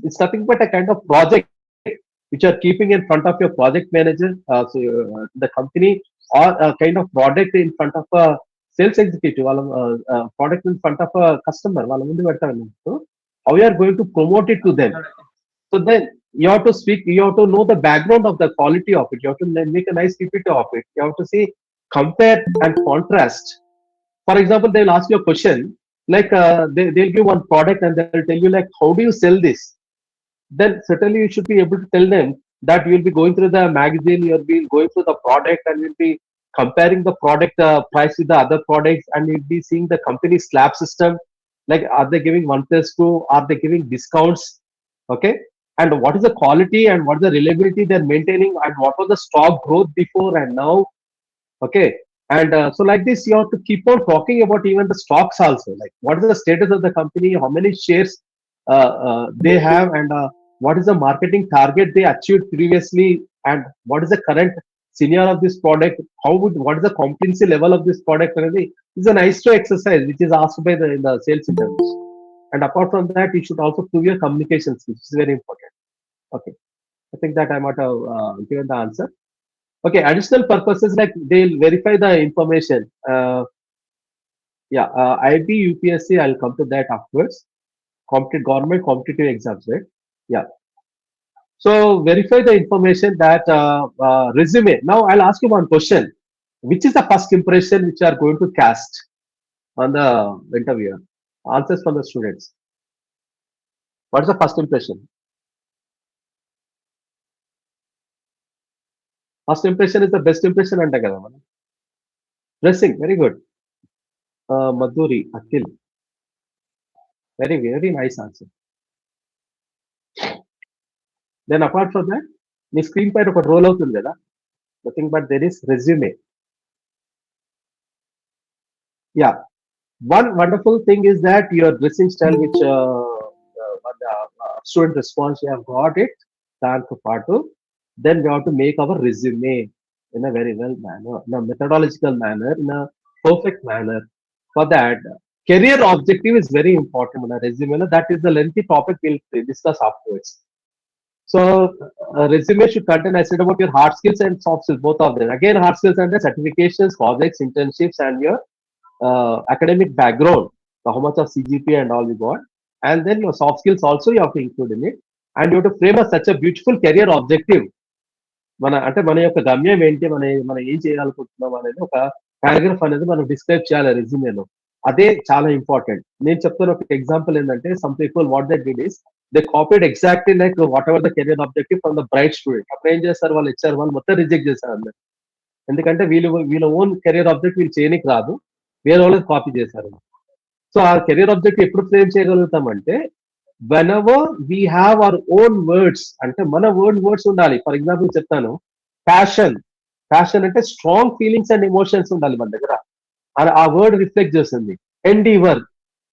It's nothing but a kind of project which are keeping in front of your project manager, the company, or a kind of product in front of a sales executive, product in front of a customer. How you are going to promote it to them? So then you have to speak, you have to know the background of the quality of it. You have to make a nice PPT of it. You have to see, compare and contrast. For example, they'll ask you a question, like they'll give one product and they'll tell you like, how do you sell this? Then certainly you should be able to tell them that you'll be going through the magazine, you'll be going through the product, and you'll be comparing the product price with the other products, and you'll be seeing the company slab system, like are they giving 1+2, are they giving discounts? Okay, and what is the quality and what is the reliability they're maintaining, and what was the stock growth before and now? Okay, and so like this you have to keep on talking about even the stocks also, like what is the status of the company, how many shares they have, and what is the marketing target they achieved previously, and what is the current senior of this product, what is the competency level of this product. It's a nice to exercise which is asked by in the sales interviews. And apart from that, you should also prove your communication skills, which is very important. Okay, I think that I might have given the answer. Okay, additional purposes, like they'll verify the information. IB, UPSC, I'll come to that afterwards. Government competitive exams, right? Yeah. So verify the information that resume. Now I'll ask you one question. Which is the first impression which you are going to cast on the interviewer? Answers from the students. What is the first impression? First impression is the best impression. Dressing, very good. Madhuri, Akhil. Very, very nice answer. Then apart from that, the screen pad of a roll out, nothing but there is resume. Yeah, one wonderful thing is that your dressing style, which student response, we have got it, then we have to make our resume in a very well manner, in a methodological manner, in a perfect manner. For that, career objective is very important in a resume. That is the lengthy topic we'll discuss afterwards. So resume should contain, I said, about your hard skills and soft skills, both of them. Again, hard skills and the certifications, projects, internships, and your academic background. how much of CGP and all you got, and then your soft skills also you have to include in it, and you have to frame such a beautiful career objective. మన యొక్క గమ్యం ఏంటి, మనం ఏం చేయాలనుకుంటున్నాం అనేది ఒక paragraph అనేది మనం డిస్క్రైబ్ చేయాలి రెజ్యూమేలో. అదే చాలా ఇంపార్టెంట్. నేను చెప్తున్న ఒక ఎగ్జాంపుల్ ఏంటంటే, some people what they did is they copied exactly like what ever the career objective from the bright student. అప్పుడు ఏం చేస్తారు, వాళ్ళు ఇచ్చారు, వాళ్ళు మొత్తం రిజెక్ట్ చేశారు అందరు. ఎందుకంటే వీళ్ళ ఓన్ కెరియర్ ఆబ్జెక్ట్ వీళ్ళు చేయనికి రాదు, వేరే వాళ్ళకి కాపీ చేశారు. సో ఆ కెరియర్ ఆబ్జెక్ట్ ఎప్పుడు frame చేయగలుగుతామంటే, whenever we have our own words, అంటే మన వర్డ్స్ ఉండాలి. ఫర్ ఎగ్జాంపుల్ చెప్తాను, ప్యాషన్ అంటే స్ట్రాంగ్ ఫీలింగ్స్ అండ్ ఎమోషన్స్ ఉండాలి మన దగ్గర, ఆ వర్డ్ రిఫ్లెక్ట్ చేస్తుంది. ఎండీవర్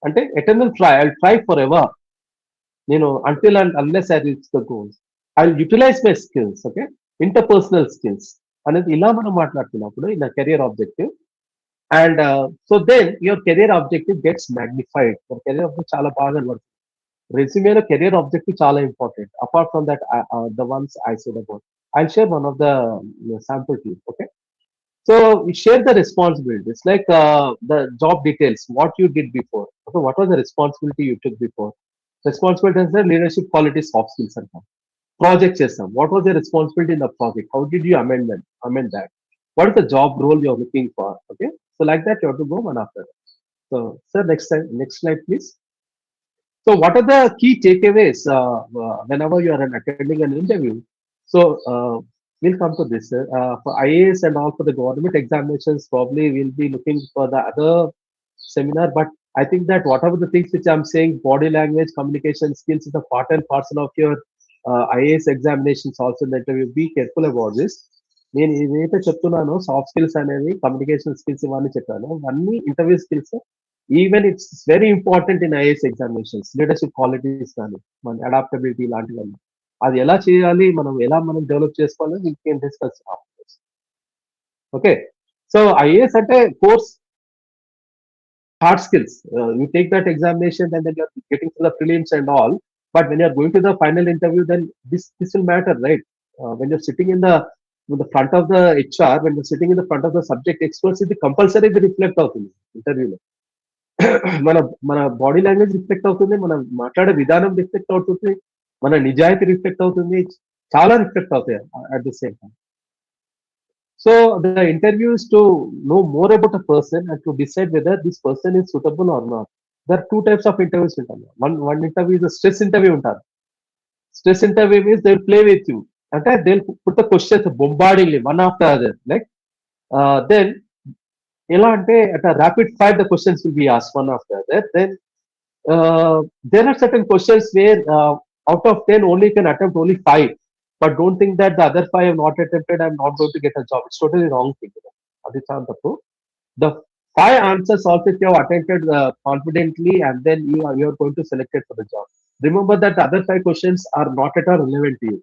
అంటే ఎటర్నల్ ట్రై ఫర్ ఎవర్, నేను until and unless I reach the goals, I'll utilize my skills. Okay, interpersonal skills అనేది ఇలా మనం మాట్లాడుతున్నప్పుడు in career objective. And so then your career objective gets magnified. Career objective చాలా బాగా పడుతుంది. రెజ్యూమేలో career objective చాలా important. Apart from that the ones I said about, I'll share one of the sample to you. Okay, so we share the responsibilities like the job details, what you did before. Okay, what was the responsibility you took before? Responsibility is the leadership qualities, soft skills and project system. What was the responsibility in the project? How did you amend that? What is the job role you're looking for? Okay, so like that you have to go one after that. So sir, next slide please. So what are the key takeaways whenever you are attending an interview? So we'll come to this. For IAS and all, for the government examinations, probably we'll be looking for the other seminar. But I think that whatever the things which I'm saying, body language, communication skills is a part and parcel of your IAS examinations also in the interview. Be careful about this. నేను ఏదైతే చెప్తున్నానో soft skills అనేవి, communication skills ఇవన్నీ చెప్పాను, అన్ని interview skills. Even it's very important in IAS examinations. Leadership qualities కానీ, మన adaptability ఇలాంటివన్నీ, అది ఎలా చేయాలి, మనం డెవలప్ చేసుకోవాలి, we can discuss. Okay, so IAS అంటే course hard skills. You take that examination and then you're getting to the prelims and all. But when you're going to the final interview, then this will matter, right? When you're sitting in the front of the HR, when you're sitting in the front of the subject experts, ఇది compulsory reflect అవుతుంది ఇంటర్వ్యూలో. మన body language reflect అవుతుంది, మనం మాట్లాడే విధానం reflect అవుతుంది, మన నిజాయితీ రిఫ్లెక్ట్ అవుతుంది, చాలా రిఫ్లెక్ట్ అవుతాయి at the same time. So the interview is to know more about a person and to decide whether this person is suitable or not. There are two types of interviews. One interview is a stress interview. Stress interview means they'll play with you. Okay, they'll put the questions bombardingly one after other. Like then at a rapid fire the questions will be asked one after other. Then there are certain questions where out of 10 only you can attempt only 5. But don't think that the other 5 have not attempted, I'm not going to get a job. It's totally wrong thing. The 5 answers also if you have attempted confidently, and then you are going to select it for the job. Remember that the other 5 questions are not at all relevant to you.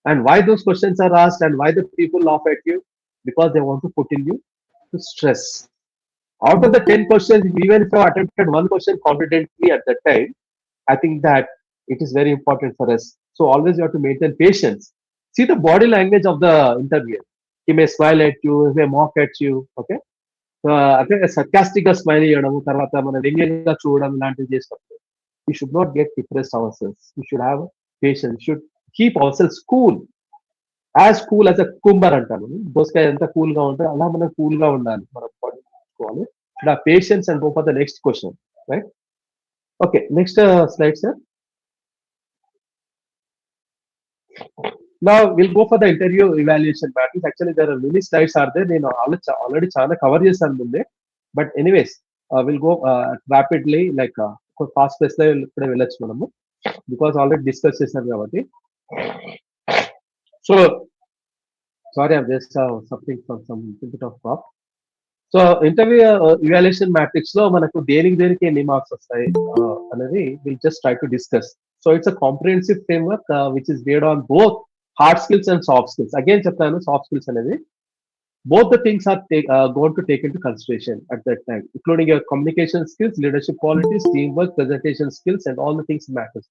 And why those questions are asked and why the people laugh at you? Because they want to put in you to stress. Out of the 10 questions, even if you have attempted one question confidently at that time, I think that it is very important for us. So always you have to maintain patience. See the body language of the interviewer. He may smile at you, he may mock at you. Okay, so sarcastic గా smile చేయడం, తర్వాత మన వ్యంగ్యంగా చూడడం లాంటివి చేసినప్పుడు we should not get depressed ourselves. We should have patience. We should keep ourselves cool. As cool as a cucumber అంటాను. దోసకాయ ఎంత కూల్ గా ఉంటే అలా మనం కూల్ గా ఉండాలి. మనం బాడీ చూసుకోవాలి. Should have patience and go for the next question. Right? Okay, next slide, sir. Now we'll go for the interview evaluation matrix. Actually, there are many slides are there. నేను already చాలా cover చేశాను ముందే. But anyways, we'll go rapidly, like fast pace లో ఇప్పుడే వెళ్ళొచ్చు మనము, because already discuss చేశాను కాబట్టి. So sorry, I'm just suffering from some bit of cough. So interview evaluation matrix లో మనకు దేనికి ఎన్ని మార్క్స్ వస్తాయి అనేది will just try to discuss. So it's a comprehensive framework which is based on both hard skills and soft skills. Again చెప్తాను, soft skills అనేది both the things are going to take into consideration at that time, including your communication skills, leadership qualities, teamwork, presentation skills, and all the things matters.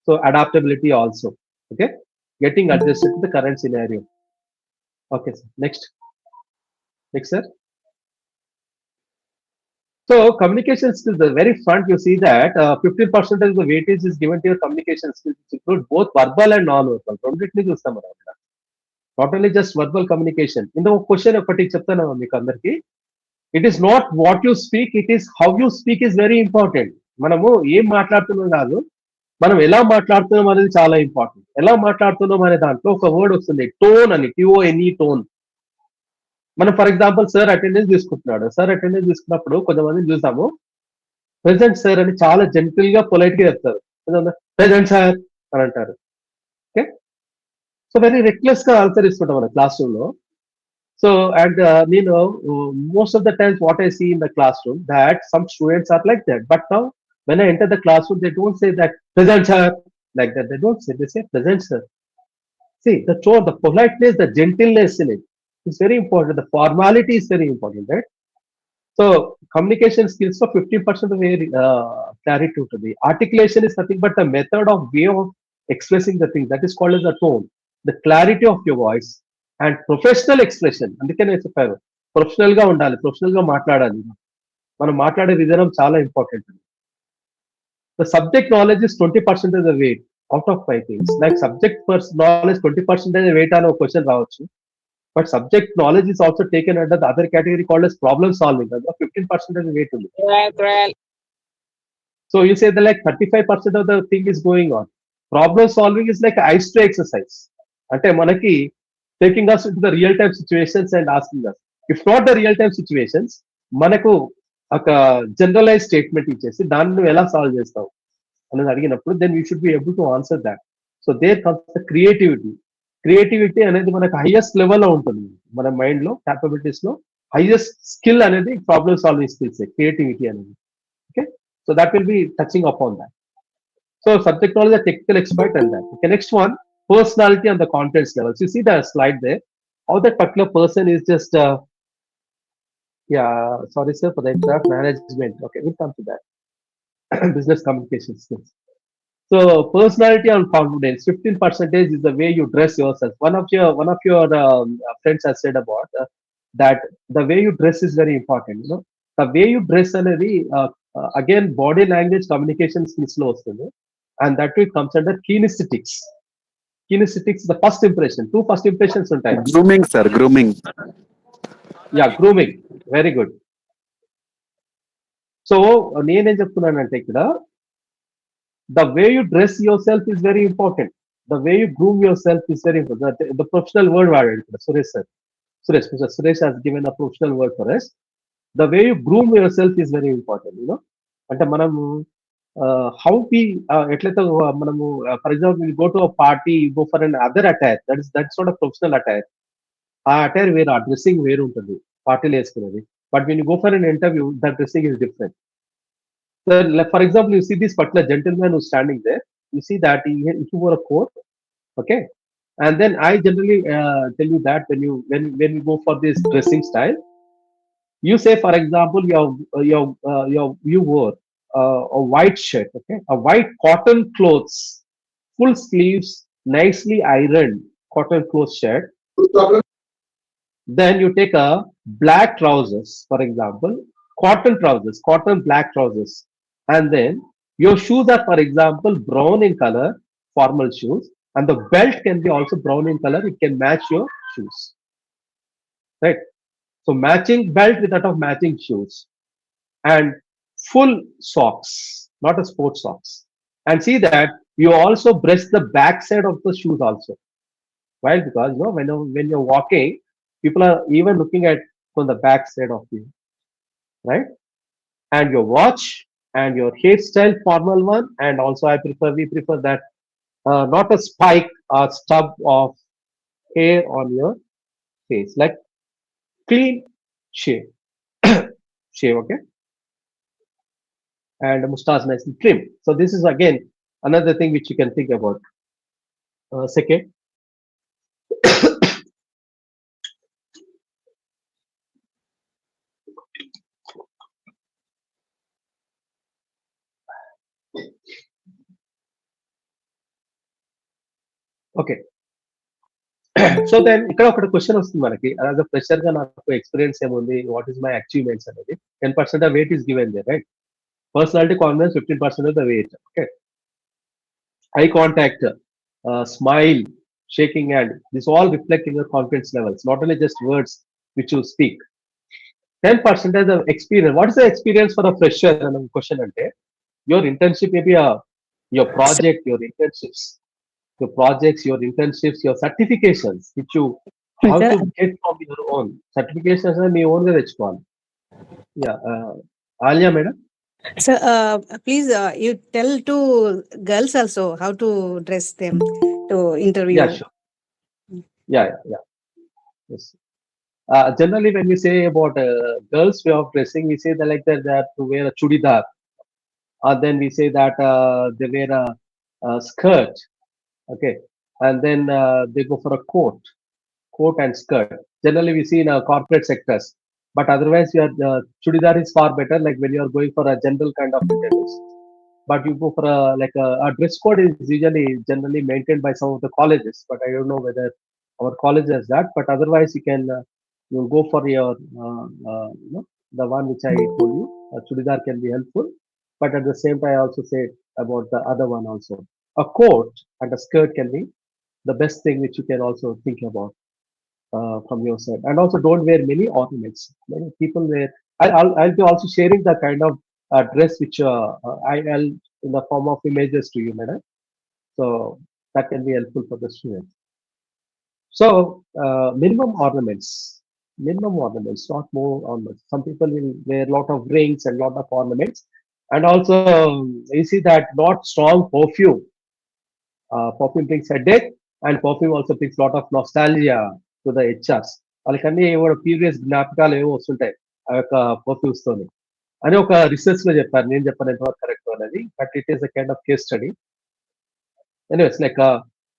So adaptability also. Okay, getting adjusted to the current scenario. Okay, sir. Next, sir. So communication skills, the very front, you see that 15% of the weightage is given to your communication skills, which include both verbal and non-verbal. రెండింటిని చూస్తాం మనం అక్కడ. Not only just verbal communication. ఇందులో ఒక question ఒకటి చెప్తాను మీకు అందరికి. It is not what you speak, it is how you speak is very important. మనము ఏం మాట్లాడుతున్నాం కాదు, మనం ఎలా మాట్లాడుతున్నాం అనేది చాలా ఇంపార్టెంట్. ఎలా మాట్లాడుతున్నాం అనే దాంట్లో ఒక వర్డ్ వస్తుంది, టోన్ అని, TONE, టోన్. మనం ఫర్ ఎగ్జాంపుల్ సార్ అటెండెన్స్ తీసుకుంటున్నాడు. సార్ అటెండెన్స్ తీసుకున్నప్పుడు కొంతమందిని చూసాము, ప్రెసెంట్ సార్ అని చాలా జెంటిల్ గా పొలైట్ గా చెప్తారు. ప్రెసెంట్ సార్ అని అంటారు. ఓకే, సో వెరీ రెక్లెస్ గా ఆన్సర్ ఇస్తుంటాం మన క్లాస్ రూమ్ లో. సో అండ్ నేను most of the times what I see in the classroom that some students are like that, but now when I enter the classroom they don't say that present sir like that, they don't say, they say present sir. See the tone, the politeness, the gentleness in it is very important. The formality is very important, right? So communication skills for 50% of clarity to the articulation is nothing but the method of way of expressing the thing, that is called as a tone, the clarity of your voice and professional expression. అందుకనే చెప్పారు professional గా ఉండాలి, professional గా మాట్లాడాలి. మనం మాట్లాడే విధానం చాలా important. The subject knowledge is 20% of the weight out of 5 things. Like subject knowledge 20% of the weight on a question రావచ్చు. But subject knowledge is also taken under the other category called as problem solving. That's 15% of the weight only. So you say that like 35% of the thing is going on. Problem solving is like ice tray exercise. Ante manaki taking us into the real time situations and asking us. If not the real time situations, manaku ఒక generalise statement ఇచ్చేసి దాన్ని నువ్వు ఎలా solve చేస్తావు అనేది అడిగినప్పుడు then you should be able to answer that. So there comes the creativity. Creativity అనేది మనకు హైయెస్ట్ లెవెల్లో ఉంటుంది మన మైండ్ లో, క్యాపబిలిటీస్ లో హైయెస్ట్ స్కిల్ అనేది ప్రాబ్లమ్ సాల్వింగ్ స్కిల్స్, క్రియేటివిటీ అనేది. Okay, so that will be touching upon that. So subject knowledge, technical expert and that. Okay, next one, personality on the confidence levels. You see the slide there, how that particular person is just yeah, sorry sir for the interrupt, management. Okay, we'll come to that. Business communication skills. So personality and confidence, 15% is the way you dress yourself. One of your friends has said about that the way you dress is very important. You know, the way you dress అనేది again body language communication skills లో వస్తుంది, and that way comes under kinesthetics. Kinesthetics, the first impression, two first impressions ఉంటాయి. Grooming sir, grooming. Yeah, grooming, very good. So నేనేం చెప్తున్నానంటే ఇక్కడ the way you dress yourself is very important. The way you groom yourself is very important. The professional word వాడాడు ఇక్కడ Suresh sir. Mr. Suresh has given a professional word for us. The way you groom yourself is very important. You know, అంటే మనము how we ఎట్లయితే మనము for example go to a party, you go for an other attire, that's not a professional attire. ఆ attire వేరు, ఆ dressing వేరు ఉంటుంది పార్టీలు వేసుకునేది. But when you go for an interview, that dressing is different. So for example, you see this particular gentleman who's standing there, you see that he wore a coat. Okay, and then I generally tell you that when you go for this dressing style, you say for example you wore a white shirt, okay, a white cotton clothes, full sleeves, nicely ironed cotton clothes shirt. Then you take a black trousers, for example, cotton trousers, cotton black trousers, and then your shoes are, for example, brown in color, formal shoes, and the belt can be also brown in color, it can match your shoes, right? So matching belt with that of matching shoes, and full socks, not a sports socks. And see that you also brush the back side of the shoes also. Why? Because you know, when you're walking, people are even looking at from the back side of you, right? And your watch and your hairstyle, formal one, and also we prefer that not a spike or stub of hair on your face, like clean shave, okay, and a mustache nicely trim. So this is again another thing which you can think about. Second, okay. So then ఇక్కడ ఒక question వస్తుంది మనకి, as a fresher గా నాకు experience ఏముంది, what is my achievements అనేది. 10% of weight is given there, right? Personality confidence, 15% of the weight. Okay. Eye contact, smile, shaking hand. This all reflect in your confidence levels, not only just words which you speak. 10% of the experience. What is the experience for a fresher? And question ante, your internship maybe your project, your internships, your projects, your internships, your certifications, which you have Sir, to get from your own certifications and your own తెచ్చుకోవాలి. Yeah, Alia madam. sir, please, you tell to girls also how to dress them to interview. Yeah, sure. Yeah. Yes. Generally, when we say about girls' way of dressing, we say that like that they have to wear a chudidar, or then we say that they wear a skirt, okay, and then they go for a coat and skirt. Generally, we see in corporate sectors, but otherwise, your chudidar is far better. Like when you are going for a general kind of interviews, but you go for a dress code is usually generally maintained by some of the colleges, but I don't know whether our college has that. But otherwise, you go for your the one which I told you. Chudidar can be helpful, but at the same time, I also say about the other one also. A coat and a skirt can be the best thing which you can also think about from your side. And also don't wear many ornaments. Many people wear. I'll be also sharing the kind of dress which I'll in the form of images to you, madam. So that can be helpful for the students. So minimum ornaments, not more ornaments. Some people will wear a lot of rings and lot of ornaments, and also you see that not strong perfume. Perfume brings headache, and perfume also brings lot of nostalgia to the HRs. వాళ్ళకన్నీ ఏవో previous జ్ఞాపకాలు ఏవో వస్తుంటాయి ఆ యొక్క perfumes తోని అని ఒక research లో చెప్పారు. నేను చెప్పాను ఎంతవరకు కరెక్ట్ అనేది, but it is a kind of case study. Anyways like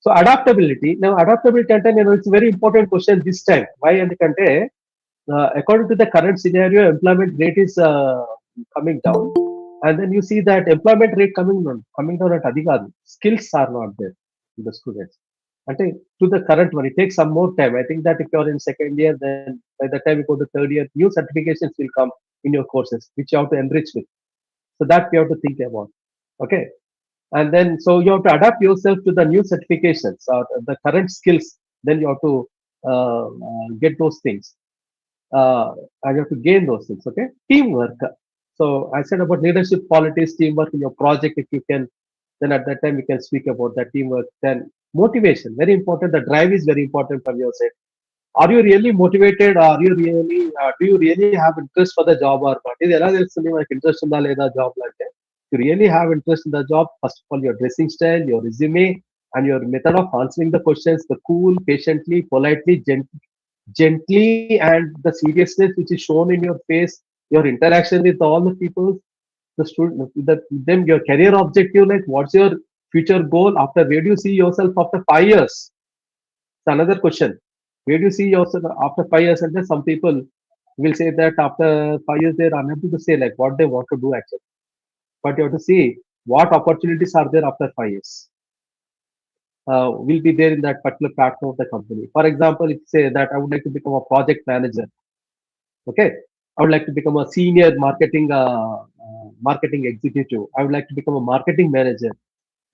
so adaptability అంటే నేను it's very important question this time. Why ఎందుకంటే according to the current scenario employment rate is coming down, and then you see that employment rate coming down at adi kaadu, skills are not there in the students. Ante to the current one, it takes some more time. I think that if you are in second year, then by the time you go to third year, new certifications will come in your courses which you have to enrich with. So that you have to think about. Okay. And then so you have to adapt yourself to the new certifications or the current skills. Then you have to get those things and you have to gain those things. Okay. Teamwork. So I said about leadership qualities, teamwork in your project. If you can, then at that time we can speak about that teamwork. Then motivation, very important. The drive is very important from your side. Are you really motivated? Are you really? Do you really have interest for the job or not? Is there like interest in the job like that? You really have interest in the job. First of all, your dressing style, your resume, and your method of answering the questions, the cool, patiently, politely, gently, and the seriousness which is shown in your face, your interaction with all the people, the student, them, your career objective, like what's your future goal after, where do you see yourself after 5 years? It's another question. Where do you see yourself after 5 years? And then some people will say that after 5 years they're unable to say like what they want to do actually. But you have to see what opportunities are there after 5 years. Will be there in that particular platform of the company. For example, if you say that I would like to become a project manager, okay, I would like to become a senior marketing executive, I would like to become a marketing manager,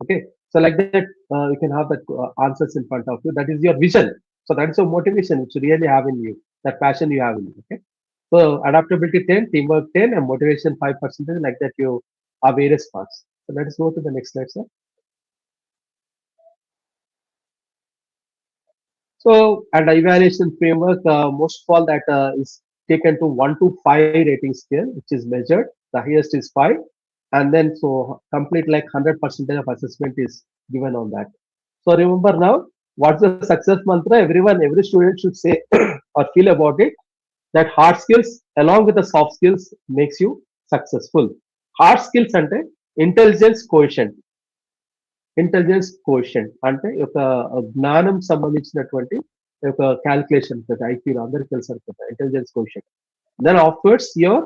okay. So like that, you can have that answers in front of you. That is your vision. So that is your motivation which you really have in you, that passion you have in you, okay. So adaptability 10, teamwork 10, and motivation 5%. Like that, you are various parts. So let us go to the next slide, sir. So, and evaluation framework, most of all that is taken to 1 to 5 rating scale, which is measured. The highest is 5, and then so complete like 100% of assessment is given on that. So remember now, what's the success mantra? Every student should say or feel about it, that hard skills along with the soft skills makes you successful. Hard skills ante intelligence quotient అంటే ఒక జ్ఞానం సంబంధించినటువంటి ఒక calculation IQ అందరికి తెలుసు అనుకుంటా, intelligence quotient. Then afterwards your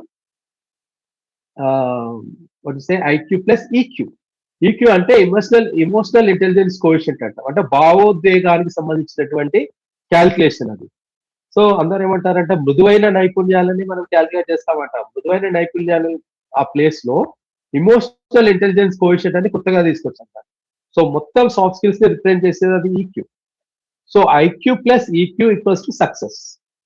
what say IQ plus EQ అంటే emotional intelligence quotient అంట, అంటే భావోద్వేగానికి సంబంధించినటువంటి క్యాల్కులేషన్ అది. సో అందరూ ఏమంటారంటే మృదువైన నైపుణ్యాలని మనం క్యాల్కులేట్ చేస్తామంట. మృదువైన నైపుణ్యాలు ఆ ప్లేస్ లో ఇమోషనల్ ఇంటెలిజెన్స్ కోఎఫిషియంట్ అని కొత్తగా తీసుకొచ్చాం. సో మొత్తం సాఫ్ట్ స్కిల్స్ ని రిప్రజెంట్ చేసేది అది EQ. So IQ plus EQ equals to success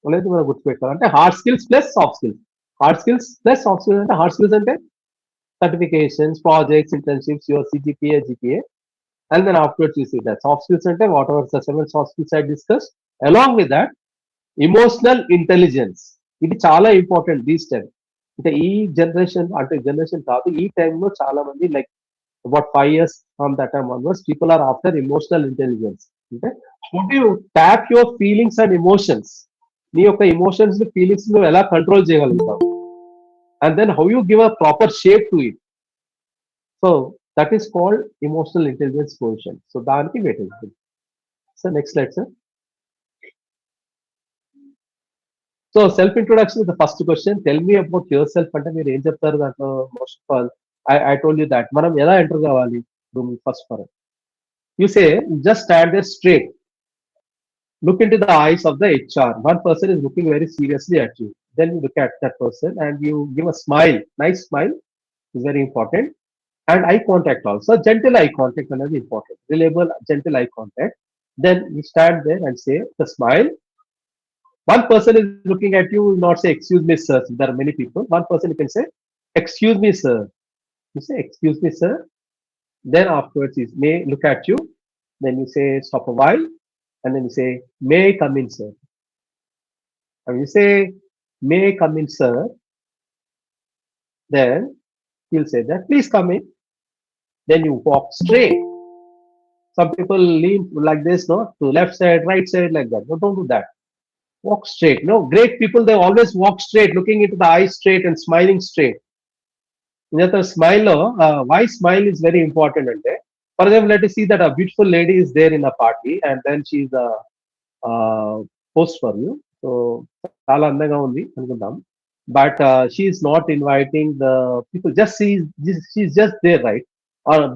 అనేది మనం గుర్తుపెట్టాలి. అంటే hard skills plus soft skills. Hard skills plus soft skills అంటే హార్డ్ స్కిల్స్ అంటే certifications, projects, internships, your CGPA, GPA, and then afterwards you see that soft skills center, whatever the seven soft skills I discussed. Along with that, emotional intelligence. ఇది చాలా important these time. అంటే ఈ generation అంటే generation కాదు, ఈ టైంలో చాలా మంది like about 5 years from that time onwards people are after emotional intelligence. అంటే how do you tap your feelings and emotions. నీ యొక్క ఎమోషన్స్ ఫీలింగ్స్ నువ్వు ఎలా కంట్రోల్ చేయగలుగుతావు, and then how you give a proper shape to it. So that is called emotional intelligence quotient. So daniki weightage. So next slide, sir. So self introduction is the first question. Tell me about yourself. Ante meer em cheptaru dantlo most of all I told you that manam ela enter kavali first for it. You say just stand there straight, look into the eyes of the HR. One person is looking very seriously at you. Then you look at that person and you give a smile. Nice smile is very important. And eye contact also. Gentle eye contact is another important. Reliable, gentle eye contact. Then you stand there and say the smile. One person is looking at you, not say, excuse me, sir. There are many people. One person you can say, excuse me, sir. You say, excuse me, sir. Then afterwards he may look at you. Then you say, stop a while. And then you say, may I come in, sir. And you say, may I come in, sir? Then he'll say that, please come in. Then you walk straight. Some people lean like this, no? To left side, right side, like that. No, don't do that. Walk straight. No, great people, they always walk straight, looking into the eyes straight and smiling straight. Smile, why smile is very important. For example, let us see that a beautiful lady is there in a party and then she's a host for you. So, చాలా అందంగా ఉంది అనుకుందాం. But she is not inviting the people. Just she's just there, right?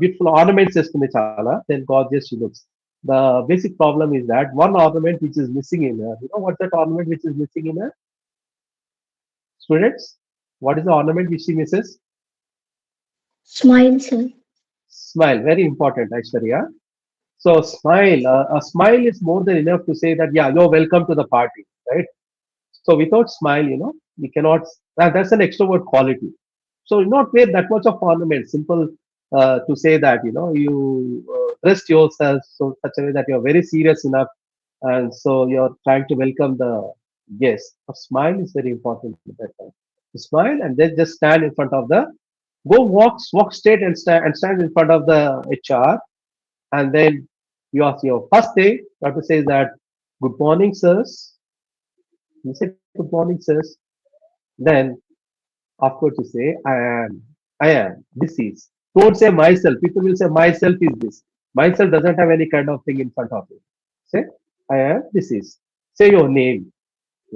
Beautiful ornaments చేసుకుంది చాలా. Then gorgeous she looks. The basic problem is that one ornament which is missing in her. You know what's that ornament which is missing in her? Students, what is the ornament which she misses? Smile, sir. Smile, very important, Aishwarya. So smile, a smile is more than enough to say that, yeah, you're welcome to the party, right? So without smile, we cannot, that's an extrovert quality. So you not wear that much of ornament, simple to say that, you dress yourself so such a way that you're very serious enough. And so you're trying to welcome the guest. A smile is very important at that time. Smile and then just stand in front of the, go walk straight and stand in front of the HR. And then you ask your first day, you have to say that, good morning, sirs. You say, good morning, sirs. Then, afterwards you say, I am, this is. Don't say myself. People will say, myself is this. Myself doesn't have any kind of thing in front of you. Say, I am, this is. Say your name,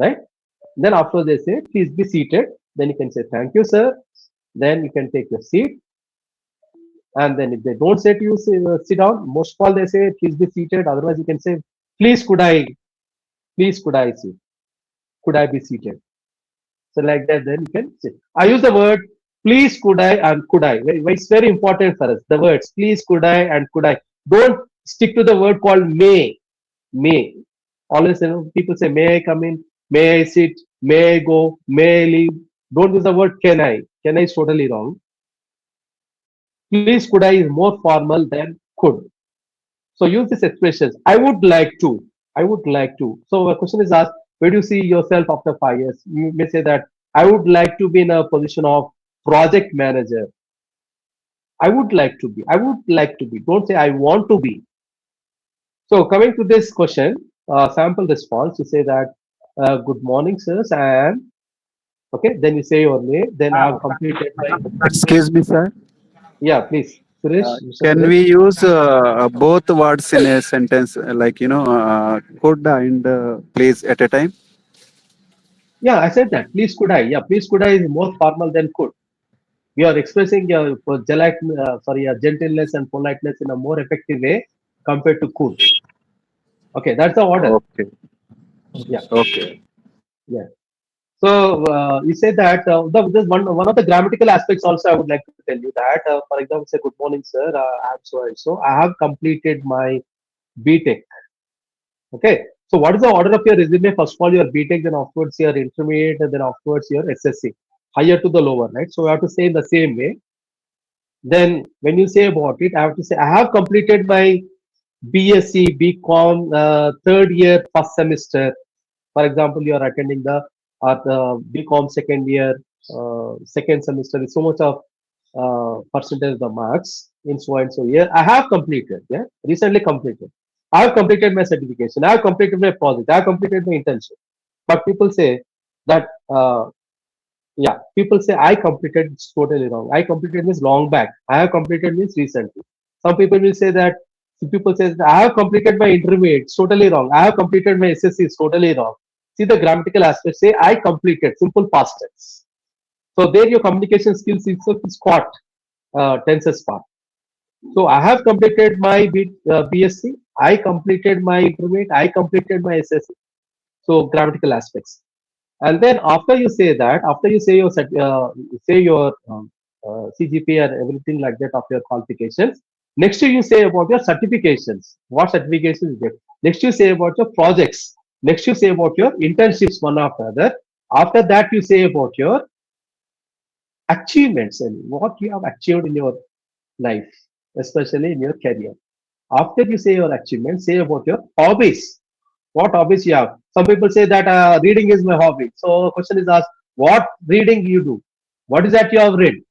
right? Then after they say, please be seated. Then you can say, thank you, sir. Then you can take your seat. And then if they don't say to you, say, sit down, most of all they say, please be seated. Otherwise you can say, please could I sit? Could I be seated? So like that, then you can say, I use the word, please could I and could I. It's very important for us. The words, please could I and could I. Don't stick to the word called may. May. Always, people say, may I come in? May I sit? May I go? May I leave? Don't use the word can I. Can I is totally wrong. Please could I is more formal than could. So use these expressions. I would like to. I would like to. So a question is asked, where do you see yourself after 5 years? You may say that I would like to be in a position of project manager. I would like to be. I would like to be. Don't say I want to be. So coming to this question, sample response, you say that, good morning, sirs, and okay, then you say your name, then I have completed my. Excuse me, sir. Yeah, please. Suresh, Can Suresh. we use both words in a sentence, like could and please at a time? Yeah, I said that. Please could I. Yeah, please could I is more formal than could. You are expressing your gentleness and politeness in a more effective way compared to could. Okay, that's the order. Okay. Yeah. Okay. Yeah. So you say that this one of the grammatical aspects also I would like to tell you that, for example, say good morning, sir. I'm so and so. I have completed my BTech. Okay. So what is the order of your resume? First of all, your BTech, then afterwards your intermediate, and then afterwards your SSC, higher to the lower, right? So I have to say in the same way. Then when you say about it, I have to say I have completed my BSc, BCom, third year, first semester. For example, you are attending the BCom second year, second semester with so much of percentage of the marks in so and so year. I have completed, yeah, recently completed. I have completed my certification. I have completed my project. I have completed my internship. But people say that, yeah, people say I completed. It's totally wrong. I completed means long back. I have completed means recently. Some people will say that. Some people say that I have completed my intermediate. It's totally wrong. I have completed my SSC. It's totally wrong. See the grammatical aspect. Say I completed. Simple past tense. So there your communication skills itself is caught. Tenses part. So I have completed my BSc. I completed my intermediate. I completed my SSC. So grammatical aspects. And then after you say that, after you say your CGP and everything like that of your qualifications, next you say about your certifications. What certifications you get? Next you say about your projects. Next you say about your internships one after other. After that you say about your achievements and what you have achieved in your life, especially in your career. After you say your achievements, say about your hobbies. What hobbies you have? Some people say that reading is my hobby. So question is asked, what reading you do? What is that you have read?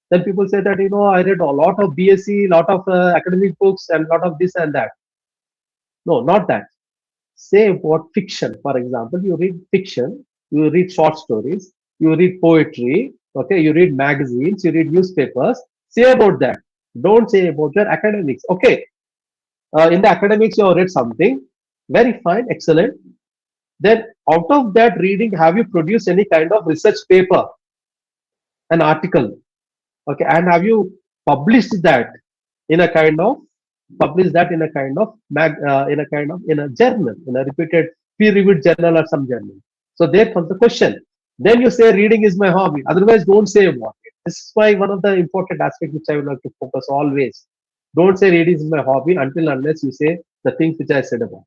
Then people say that, I read a lot of BSc, lot of academic books and lot of this and that. No, not that. Say about fiction. For example, you read fiction, you read short stories, you read poetry, okay, you read magazines, you read newspapers. Say about that. Don't say about your academics. Okay, in the academics you have read something. Very fine, excellent. Then out of that reading, have you produced any kind of research paper, an article? Okay, and have you published that in a kind of in a journal, in a repeated peer-reviewed journal or some journal? So there comes the question. Then you say reading is my hobby. Otherwise, don't say about it. This is why one of the important aspects which I would like to focus always. Don't say reading is my hobby until unless you say the things which I said about.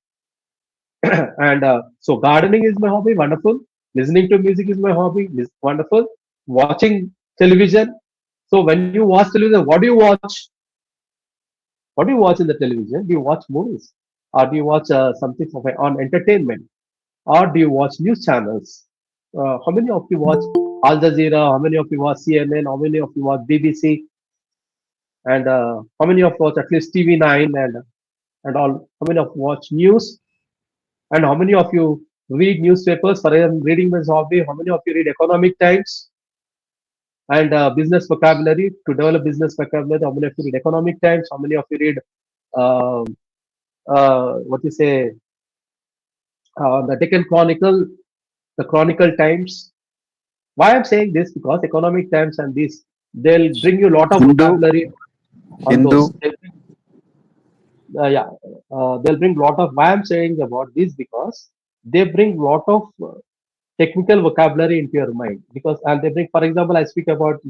And so gardening is my hobby, wonderful. Listening to music is my hobby, wonderful. Watching television. So when you watch television, what do you watch? What do you watch in the television? Do you watch movies, or do you watch something on entertainment, or do you watch news channels? How many of you watch Al Jazeera? How many of you watch CNN? How many of you watch BBC? And how many of you watch at least TV9 and all? How many of you watch news? And how many of you read newspapers? For example, reading my hobby. How many of you read Economic Times and business vocabulary to develop business vocabulary? How many of you read Economic Times? How many of you read uh, what you say the Deccan Chronicle, the Chronicle Times? Why I'm saying this because Economic Times and these they'll bring you a lot of Hindu, vocabulary on Hindu, those. Yeah, they'll bring lot of. Why I'm saying about this because they bring lot of technical vocabulary into your mind because and they bring for example I speak about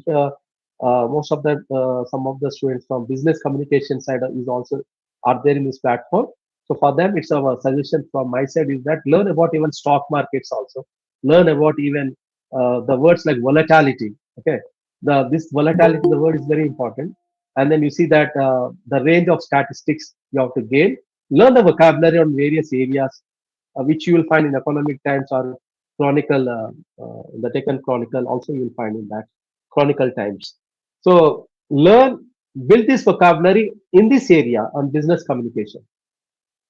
most of the some of the students from business communication side is also are there in this platform. So for them it's a suggestion from my side is that learn about even stock markets also, learn about even the words like volatility. Okay, this volatility, the word is very important. And then you see that the range of statistics you have to gain, learn the vocabulary on various areas which you will find in Economic Times or Chronicle, the Deccan Chronicle. Also, you will find in that Chronicle Times. So, build this vocabulary in this area on business communication.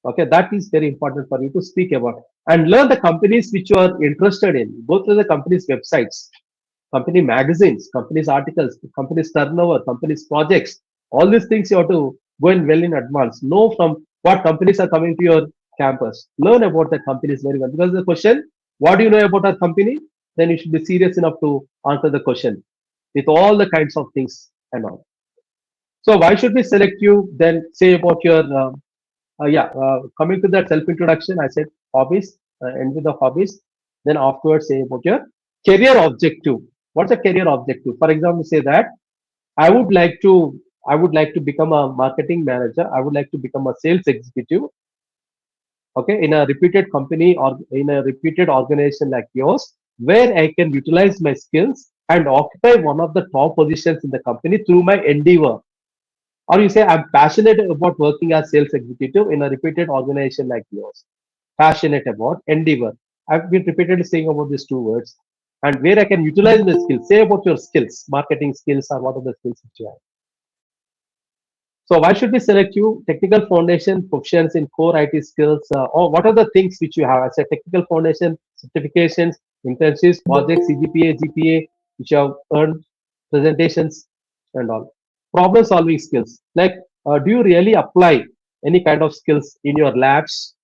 Okay, that is very important for you to speak about and learn the companies which you are interested in. Go through the company's websites, company magazines, companies articles, companies turnover, companies projects. All these things you have to go in well in advance. Know from what companies are coming to your campus. Learn about the companies very well. Because the question, what do you know about our company? Then you should be serious enough to answer the question with all the kinds of things and all. So why should we select you? Then say about your coming to that self introduction. I said hobbies. end with the hobbies. Then afterwards, say about your career objective. What's a career objective? For example, say that I would like to I would like to become a marketing manager. I would like to become a sales executive. Okay, in a reputed company or in a reputed organization like yours, where I can utilize my skills and occupy one of the top positions in the company through my endeavor. Or you say, I'm passionate about working as sales executive in a reputed organization like yours. Passionate about endeavor. I've been repeatedly saying about these two words. And where I can utilize my skills. Say about your skills, marketing skills, or what are the skills that you have. So why should we select you? Technical foundation, proficiency in core IT skills, or what are the things which you have? I said technical foundation, certifications, internships, projects, CGPA, GPA, which you have earned, presentations, and all. Problem solving skills. Like, do you really apply any kind of skills in your labs,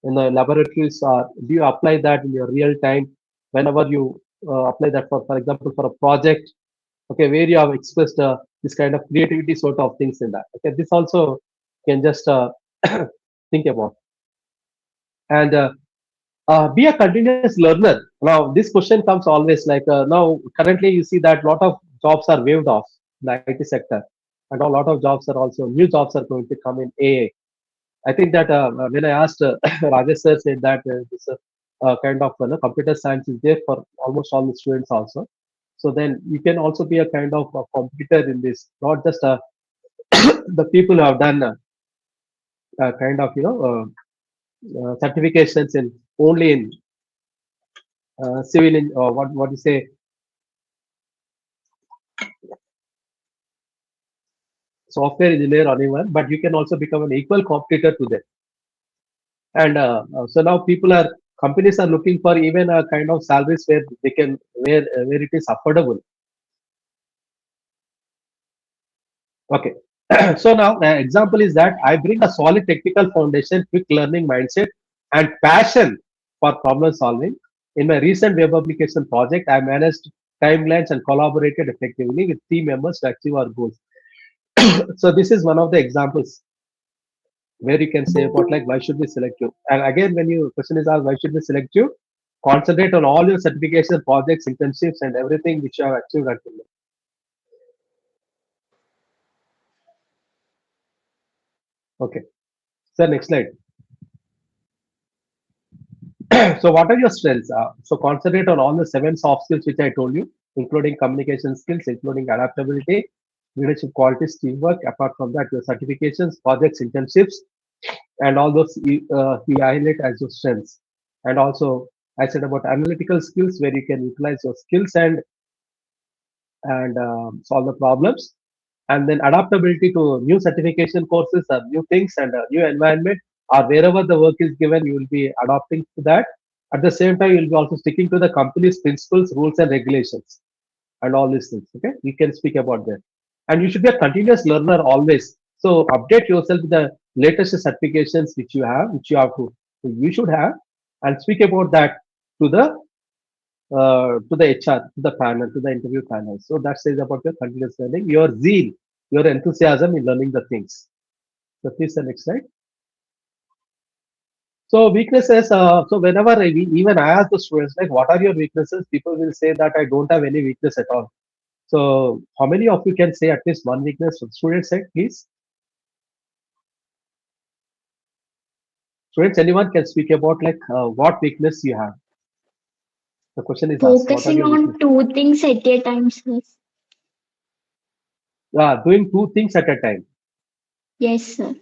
in the laboratories, or do you apply that in your real time whenever you apply that for example, for a project? Okay, where you have expressed this kind of creativity sort of things in that. Okay, this also can just think about. And be a continuous learner. Now this question comes always like, now currently you see that lot of jobs are waived off in the IT sector, and a lot of jobs are also new jobs are going to come in AI. I think that when I asked Rajesh sir said that this kind of computer science is there for almost all the students also. So then you can also be a kind of a competitor in this, not just the people who have done kind of certifications in only in civil in what you say software engineer or anyone, but you can also become an equal competitor to them. And so now people are companies are looking for even a kind of salaries where they can where it is affordable. Okay. So now example is that I bring a solid technical foundation, quick learning mindset, and passion for problem solving. In my recent web application project, I managed timelines and collaborated effectively with team members to achieve our goals. So this is one of the examples where you can say about like why should we select you? And again, when your question is asked why should we select you, concentrate on all your certification projects, internships, and everything which you have achieved until now. Okay. So next slide. So what are your strengths? So concentrate on all the 7 soft skills which I told you, including communication skills, including adaptability, leadership qualities, teamwork. Apart from that, your certifications, projects, internships, and all those you highlight as your strengths. And also, I said about analytical skills where you can utilize your skills and solve the problems. And then adaptability to new certification courses or new things and a new environment, or wherever the work is given, you will be adapting to that. At the same time, you'll be also sticking to the company's principles, rules, and regulations, and all these things. Okay, we can speak about that. And you should be a continuous learner always. So update yourself with the latest certifications which you have, you should have, and speak about that to the HR, to the panel, to the interview panel. So that says about your continuous learning, your zeal, your enthusiasm in learning the things. So please the next slide. So weaknesses. So whenever even I ask the students like, what are your weaknesses? People will say that I don't have any weakness at all. So how many of you can say at least one weakness? Students, say please. Students, anyone can speak about like what weakness you have. The question is asked. Focusing on 2 things at a time, sir. Doing 2 things at a time. Yes, sir.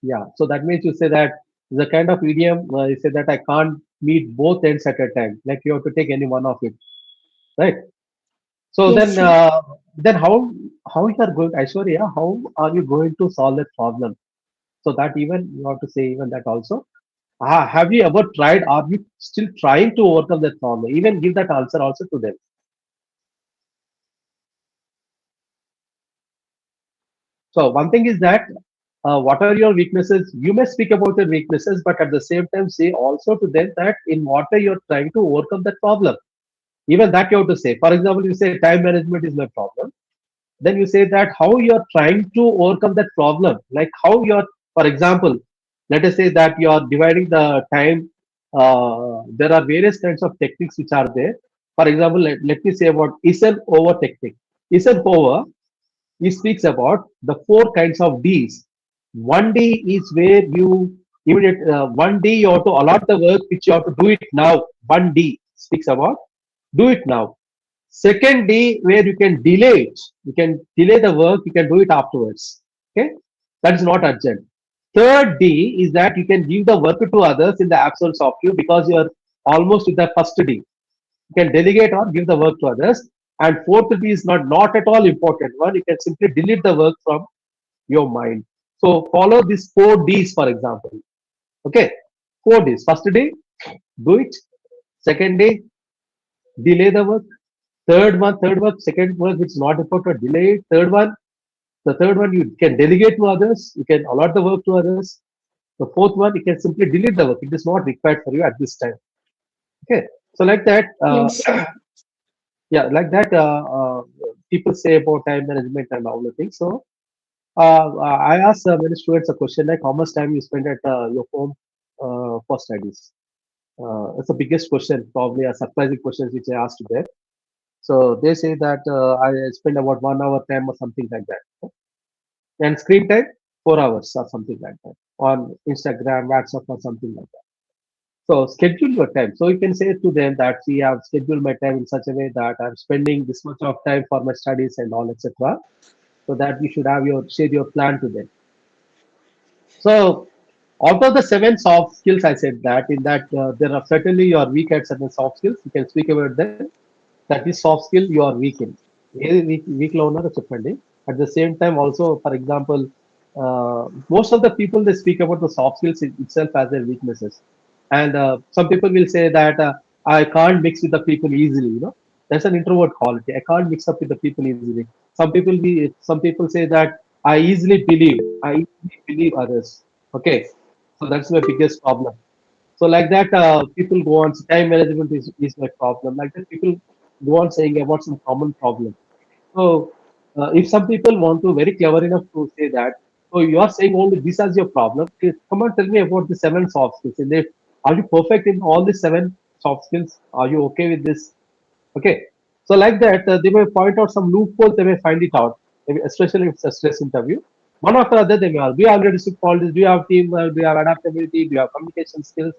Yeah. So that means you say that the kind of idiom you say that I can't meet both ends at a time. Like you have to take any one of it, right? So Yes, then how you are going, Aishwarya? How are you going to solve that problem? So that even you have to say even that also. Have you ever tried? Are you still trying to overcome that problem? Even give that answer also to them. So one thing is that what are your weaknesses? You may speak about your weaknesses, but at the same time say also to them that in what way you're trying to overcome that problem. Even that you have to say. For example, you say time management is my problem. Then you say that how you're trying to overcome that problem. Like how you're, for example, let us say that you are dividing the time there are various kinds of techniques which are there. For example, let me say about Eisenhower technique. Eisenhower, he speaks about the four kinds of Ds. 1D is where you immediate 1D you have to allot the work which you have to do it now. 1D speaks about do it now. Second D where you can delay it. You can delay the work, you can do it afterwards. Okay, that is not urgent. Third D is that you can give the work to others in the absence of you because you are almost with the first D. You can delegate or give the work to others. And fourth D is not at all important one. You can simply delete the work from your mind. So follow these four Ds, for example. Okay, four Ds. First day, do it. Second day, delay the work. Third work, second work which is not important, delay it. The third one you can delegate to others. You can allot the work to others. The fourth one, you can simply delete the work. It is not required for you at this time. Okay, so like that. Yes, sir. Yeah, like that. People say about time management and all the things. So I asked many students a question like, how much time you spend at your home for studies? It's the biggest question, probably a surprising question which I asked them. So they say that I spend about 1 hour time or something like that, and screen time 4 hours or something like that on Instagram, WhatsApp, or something like that. So schedule your time. So you can say to them that see, I've scheduled my time in such a way that I'm spending this much of time for my studies and all, etc. So that you should have your share your plan to them. So out of the seven soft skills, I said that in that there are certainly you are weak at certain soft skills. You can speak about them. That is soft skill you are weak in. Weak లో ఉన్నారో చెప్పండి. At the same time, also, for example, most of the people they speak about the soft skills itself as their weaknesses, and some people will say that I can't mix with the people easily. That's an introvert quality. I can't mix up with the people easily. Some people say that I easily believe others. Okay, so that's my biggest problem. So like that, people go on. Time management is my problem. Like that, people go on saying about some common problem. So if some people want to very clever enough to say that, so you are saying only this as your problem. Okay, come on, tell me about the seven soft skills. And they, are you perfect in all the seven soft skills? Are you okay with this? Okay. So like that, they may point out some loopholes. They may find it out, maybe especially if it's a stress interview. One after other, they may ask, do you have leadership qualities? Do you have team? Do you have adaptability? Do you have communication skills?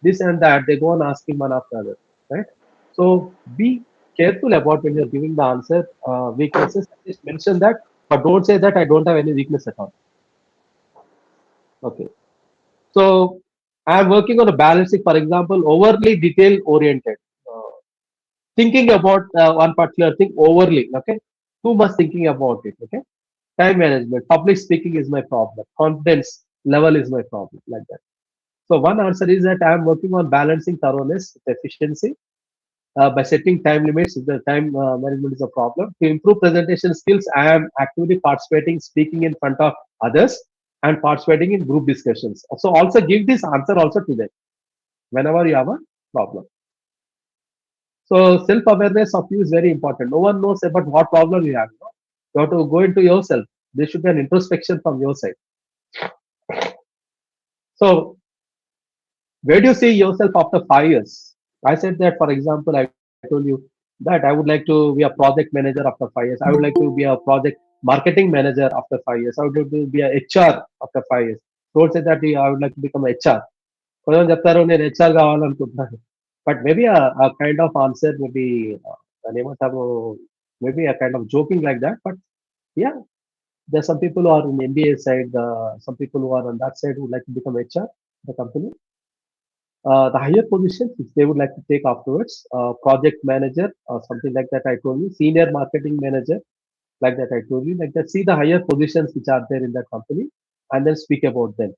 This and that. They go on asking one after other, right? So be careful about when you're giving the answer. Weaknesses, just mention that, but don't say that I don't have any weakness at all. Okay. So I'm working on a balancing, for example, overly detail oriented. Thinking about one particular thing overly, okay? Too much thinking about it, okay? Time management, public speaking is my problem. Confidence level is my problem, like that. So one answer is that I am working on balancing thoroughness with efficiency by setting time limits. If the time management is a problem, to improve presentation skills, I am actively participating, speaking in front of others, and participating in group discussions. So also give this answer also to them whenever you have a problem. So self-awareness of you is very important. No one knows about what problem you have. You have to go into yourself. There should be an introspection from your side. So where do you see yourself after 5 years? I said that, for example, I told you that I would like to be a project manager after 5 years. I would like to be a project marketing manager after 5 years. I would like to be a HR after 5 years. Don't say that I would like to become a HR. కొంచెం చెప్తారు నేను HR కావాలనుకుంటున్నాను but maybe ఆ kind of answer maybe దాని ఏమంటారు maybe ఆ kind of joking like that but yeah there are some people who are in MBA side, some people who are on that side who would like to become HR in the company. The higher positions which they would like to take afterwards, project manager or something like that I told you, senior marketing manager, like that I told you, like that, see the higher positions which are there in that company and then speak about them.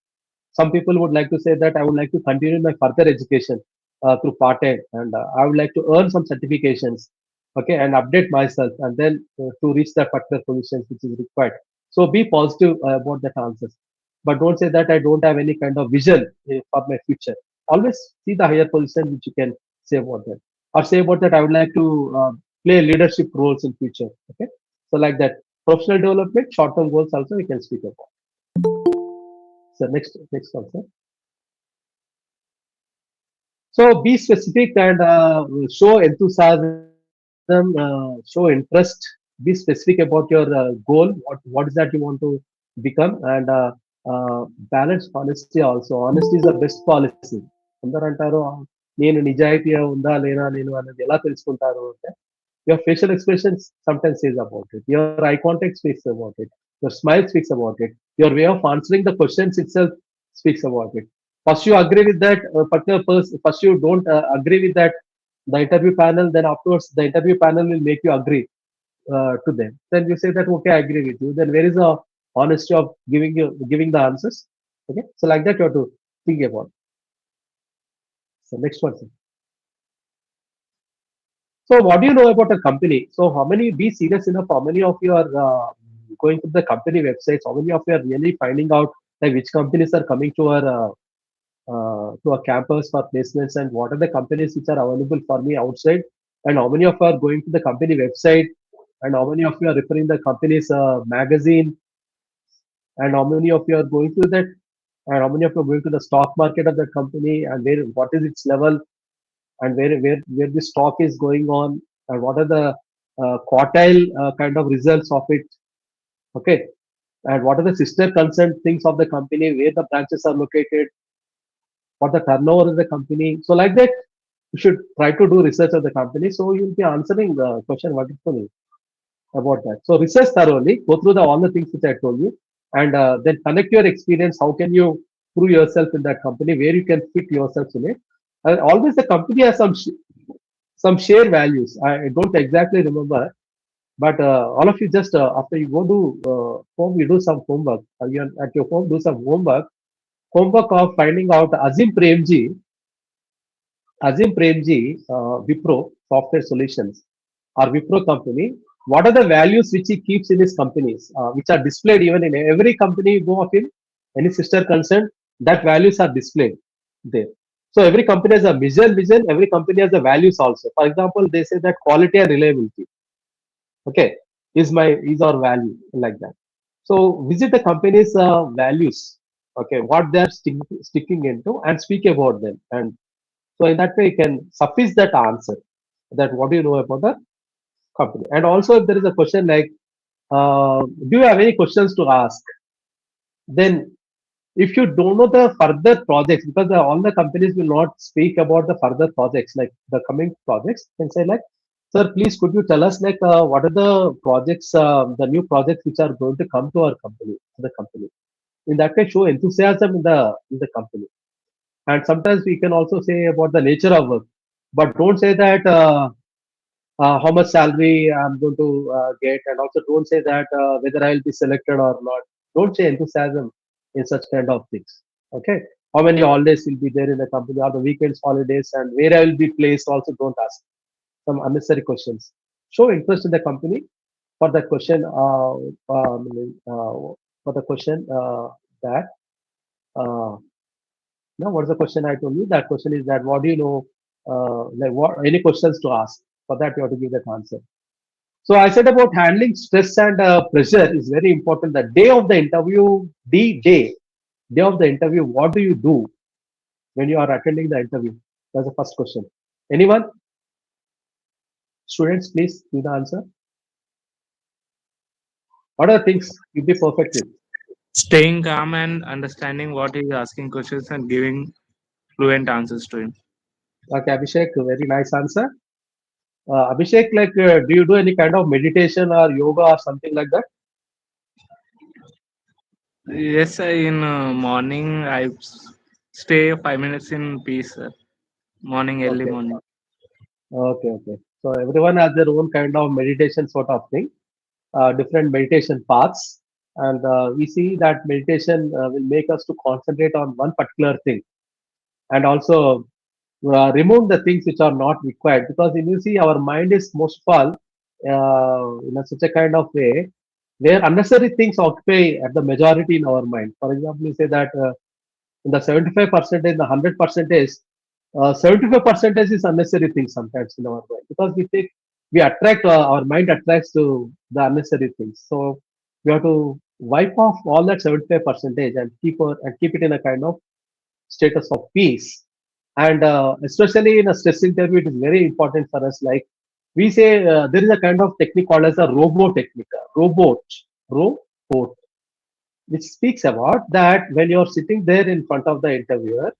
Some people would like to say that I would like to continue my further education through part-time, and I would like to earn some certifications, okay, and update myself, and then to reach that particular positions which is required. So be positive about that answers, but don't say that I don't have any kind of vision for my future. Always see the higher position which you can say about that, or say about that I would like to play leadership roles in future. Okay, so like that, professional development, short-term goals also we can speak about. So next one, sir. So be specific and show enthusiasm, show interest. Be specific about your goal. What is that you want to become, and balance honesty also. Honesty is the best policy. అందరూ అంటారు నేను నిజాయితీగా ఉందా లేనా నేను అనేది ఎలా తెలుసుకుంటారు అంటే your facial expressions sometimes says about it. Your eye contact speaks about it. Your smile speaks about it. Your way of answering the questions itself speaks about it. First you agree with that particular person. First you don't agree with that the interview panel. Then afterwards the interview panel will make you agree to them. Then you say that okay, I agree with you. Then where is the honesty of giving the answers? Okay, so like that you have to think about. So next one, sir. So what do you know about a company? So how many, be serious enough, how many of you are going to the company websites? How many of you are really finding out like which companies are coming to a campus for placements and what are the companies which are available for me outside? And how many of you are going to the company website? And how many of you are referring the company's magazine? And how many of you are going to that? And how many of you are going to the stock market of that company and where what is its level? And where the stock is going on and what are the quartile kind of results of it, okay, and what are the sister concerned things of the company, where the branches are located, what the turnover of the company. So like that you should try to do research of the company, so you'll be answering the question what is for me about that. So research thoroughly, go through all the things which I told you, and then connect your experience. How can you prove yourself in that company, where you can fit yourself in it. And always the company has some shared values. I don't exactly remember, but all of you just after you go to home, you do some homework. You at your home, do some homework of finding out Azim Premji, Wipro Software Solutions or Wipro company. What are the values which he keeps in his companies, which are displayed even in every company you go of him, any sister concern, that values are displayed there. So every company has a vision, every company has the values also. For example, they say that quality and reliability, okay, is our value like that. So visit the company's values, okay, what they are sticking into and speak about them. And so in that way, you can suffice that answer that what do you know about the company. And also if there is a question like, do you have any questions to ask? Then if you don't know the further projects, because all the companies will not speak about the further projects, like the coming projects, you can say like, sir, please could you tell us like what are the projects, the new projects which are going to come to our company, to the company. In that way, show enthusiasm in the company. And sometimes we can also say about the nature of work, but don't say that how much salary I'm going to get, and also don't say that whether I'll be selected or not. Don't say enthusiasm in such kind of things. Okay, how many holidays will be there in the company, or the weekends holidays, and where I will be placed. Also, don't ask some unnecessary questions. Show interest in the company for the question. For the question that. Now, what's the question I told you? That question is that what do you know? Like what? Any questions to ask? For that, you have to give that answer. So I said about handling stress and pressure is very important. The day of the interview, day of the interview, what do you do when you are attending the interview? That's the first question. Anyone? Students, please give the answer. What are the things you'll be perfect with? Staying calm and understanding what he's asking questions and giving fluent answers to him. Okay, Abhishek, very nice answer. Abhishek, like, do you do any kind of meditation or yoga or something like that? Yes, in morning I stay 5 minutes in peace. Morning, early Okay, morning. okay. So everyone has their own kind of meditation sort of thing, different meditation paths, and we see that meditation will make us to concentrate on one particular thing, and also remove the things which are not required. Because if you see, our mind is most of all in such a kind of way where unnecessary things occupy at the majority in our mind. For example, you say that in the 75%, in the 100%, 75% is unnecessary things sometimes in our mind, because we attract our mind attracts to the unnecessary things. So we have to wipe off all that 75% and keep it in a kind of status of peace. And especially in a stress interview, it is very important for us. Like we say, there is a kind of technique called as a robo technique, robot, which speaks about that when you're sitting there in front of the interviewer,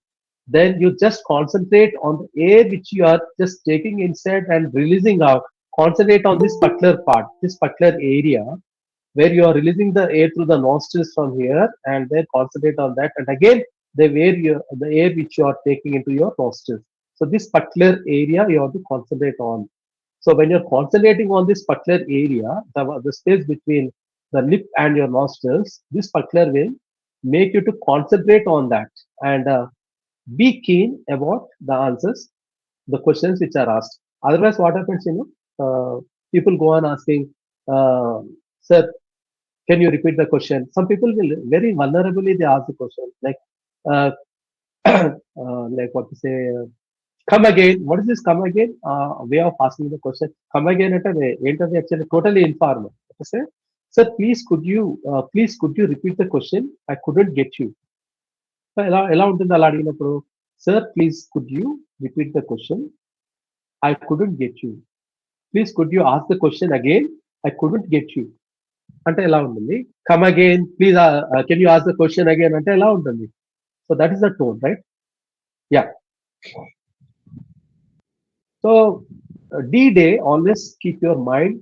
then you just concentrate on the air which you are just taking inside and releasing out. Concentrate on this particular part, this particular area where you are releasing the air through the nostrils from here, and then concentrate on that. And again, the air which you are taking into your nostrils. So this particular area you have to concentrate on. So when you're concentrating on this particular area, the space between the lip and your nostrils, this particular will make you to concentrate on that and be keen about the answers, the questions which are asked. Otherwise, what happens, people go on asking, sir, can you repeat the question? Some people will very vulnerably they ask the question uh, like what to say, come again. What is this come again? Way of asking the question. Come again at a actually totally informal. Say, sir, please could you repeat the question? I couldn't get you. ఎలా ఉంటుంది అలా అడిగినప్పుడు sir please could you repeat the question I couldn't get you please could you ask the question again I couldn't get you అంటే ఎలా ఉంటుంది come again please can you ask the question again అంటే ఎలా ఉంటుంది so that is the tone right yeah so D day always keep your mind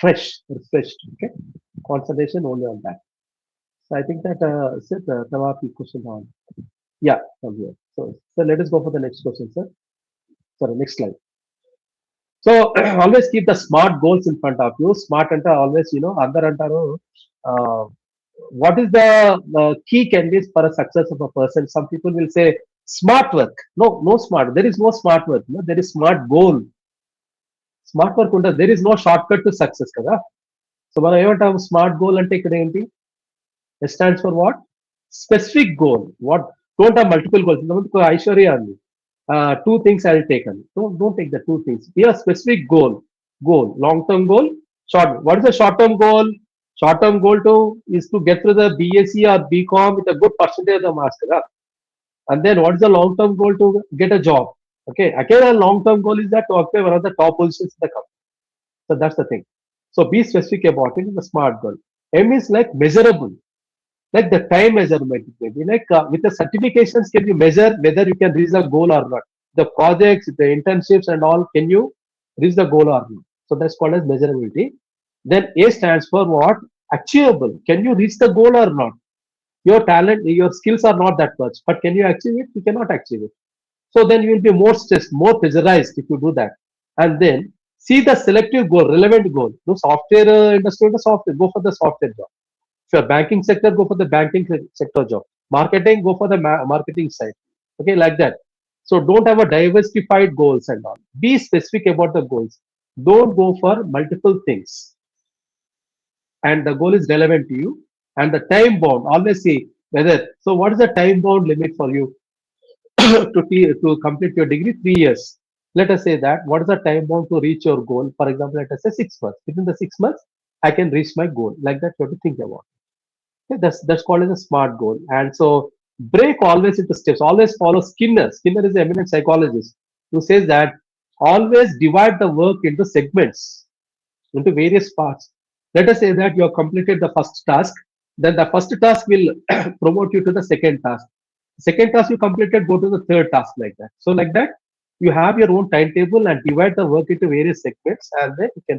refreshed, okay, concentration only on that. So I think that Sid, Nawab, question on. Yeah, from here. So let us go for the next question, sir. Sorry, next slide. So always keep the SMART goals in front of you. SMART anta always, andar antaru, what is the key candidates for a success of a person? Some people will say smart work. No smart. There is no smart work. No, there is smart goal. Smart work ఉంటుంది. There is no shortcut to success కదా. So మనం ఏమంటాం smart goal అంటే ఇక్కడ ఏంటి? It stands for what? Specific goal. What? Don't have multiple goals. Aishwarya అంది. Two things I'll take on. Don't take the two things. Be a specific goal. Long-term goal. What is the short-term goal? Short-term goal is to get through the BSc or BCom with a good percentage of the marks. And then what is the long-term goal? To get a job. Okay. Again, a long-term goal is that to occupy one of the top positions in the company. So that's the thing. So be specific about it. Is the SMART goal. M is like measurable. Like the time measurement, maybe like with the certifications, can you measure whether you can reach the goal or not? The projects, the internships, and all, can you reach the goal or not? So that's called as measurability. Then A stands for what? Achievable. Can you reach the goal or not? Your talent, your skills are not that much, but can you achieve it? You cannot achieve it. So then you will be more stressed, more pressurized if you do that. And then see the selective goal, relevant goal. No software industry, the software, go for the software job. If you're banking sector, go for the banking sector job. Marketing, go for the marketing side. Okay, like that. So don't have a diversified goals and all. Be specific about the goals. Don't go for multiple things. And the goal is relevant to you. And the time bound, always see whether. So what is the time bound limit for you to complete your degree? 3 years. Let us say that. What is the time bound to reach your goal? For example, let us say 6 months. Within the 6 months, I can reach my goal. Like that, you have to think about. Okay, that's called as a SMART goal. And so break always into steps. Always follow Skinner. Skinner is an eminent psychologist who says that always divide the work into segments, into various parts. Let us say that you have completed the first task. Then the first task will promote you to the second task. Second task you completed, go to the third task, like that. So like that, you have your own timetable and divide the work into various segments, and then you can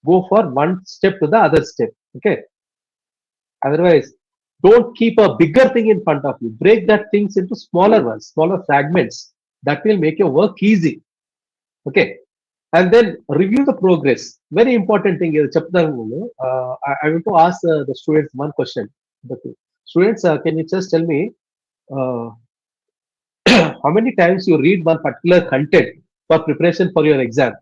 go for one step to the other step. Okay. Otherwise, don't keep a bigger thing in front of you. Break that things into smaller ones, smaller fragments. That will make your work easy. Okay. And then review the progress. Very important thing is, I want to ask the students one question. Students, can you just tell me how many times you read one particular content for preparation for your exam?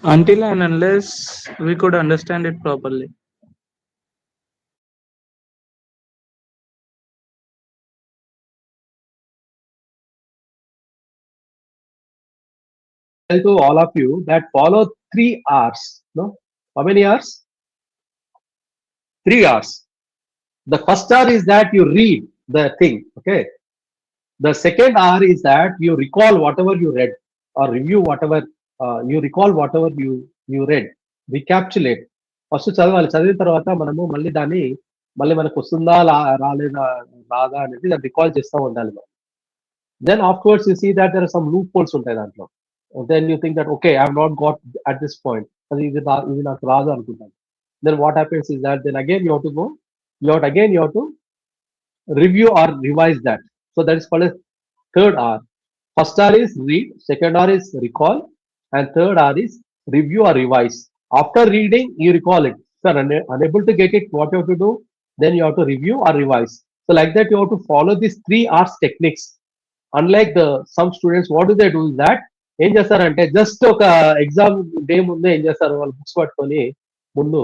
Until and unless we could understand it properly. Tell to all of you that follow 3 hours. No? How many hours? 3 hours. The first R is that you read the thing. Okay. The second R is that you recall whatever you read or review whatever you recall whatever you read. Recapitulate. First చదవాలి, చదివిన తర్వాత మనము మళ్ళీ దాన్ని మళ్ళీ మనకు వస్తుందా రాలేదా రాదా అనేది దాన్ని రికాల్ చేస్తూ ఉండాలి మనం. Then afterwards you see that there are some loopholes ఉంటాయి దాంట్లో. Then you think that okay, I have not got at this point. అది ఇది నాకు రాదు అనుకుంటాను. Then what happens is that then again you have to go, you have to review or revise that. So that is called as third R. First R is read, second R is recall, and third R is review or revise. After reading, you recall it. If you are unable to get it, what you have to do? Then you have to review or revise. So like that, you have to follow these 3 R's techniques. Unlike some students, what do they do is that ఏం చేస్తారంటే just ఒక exam day ముందే ఏం చేస్తారు, వాళ్ళు books పట్టుకొని ముందు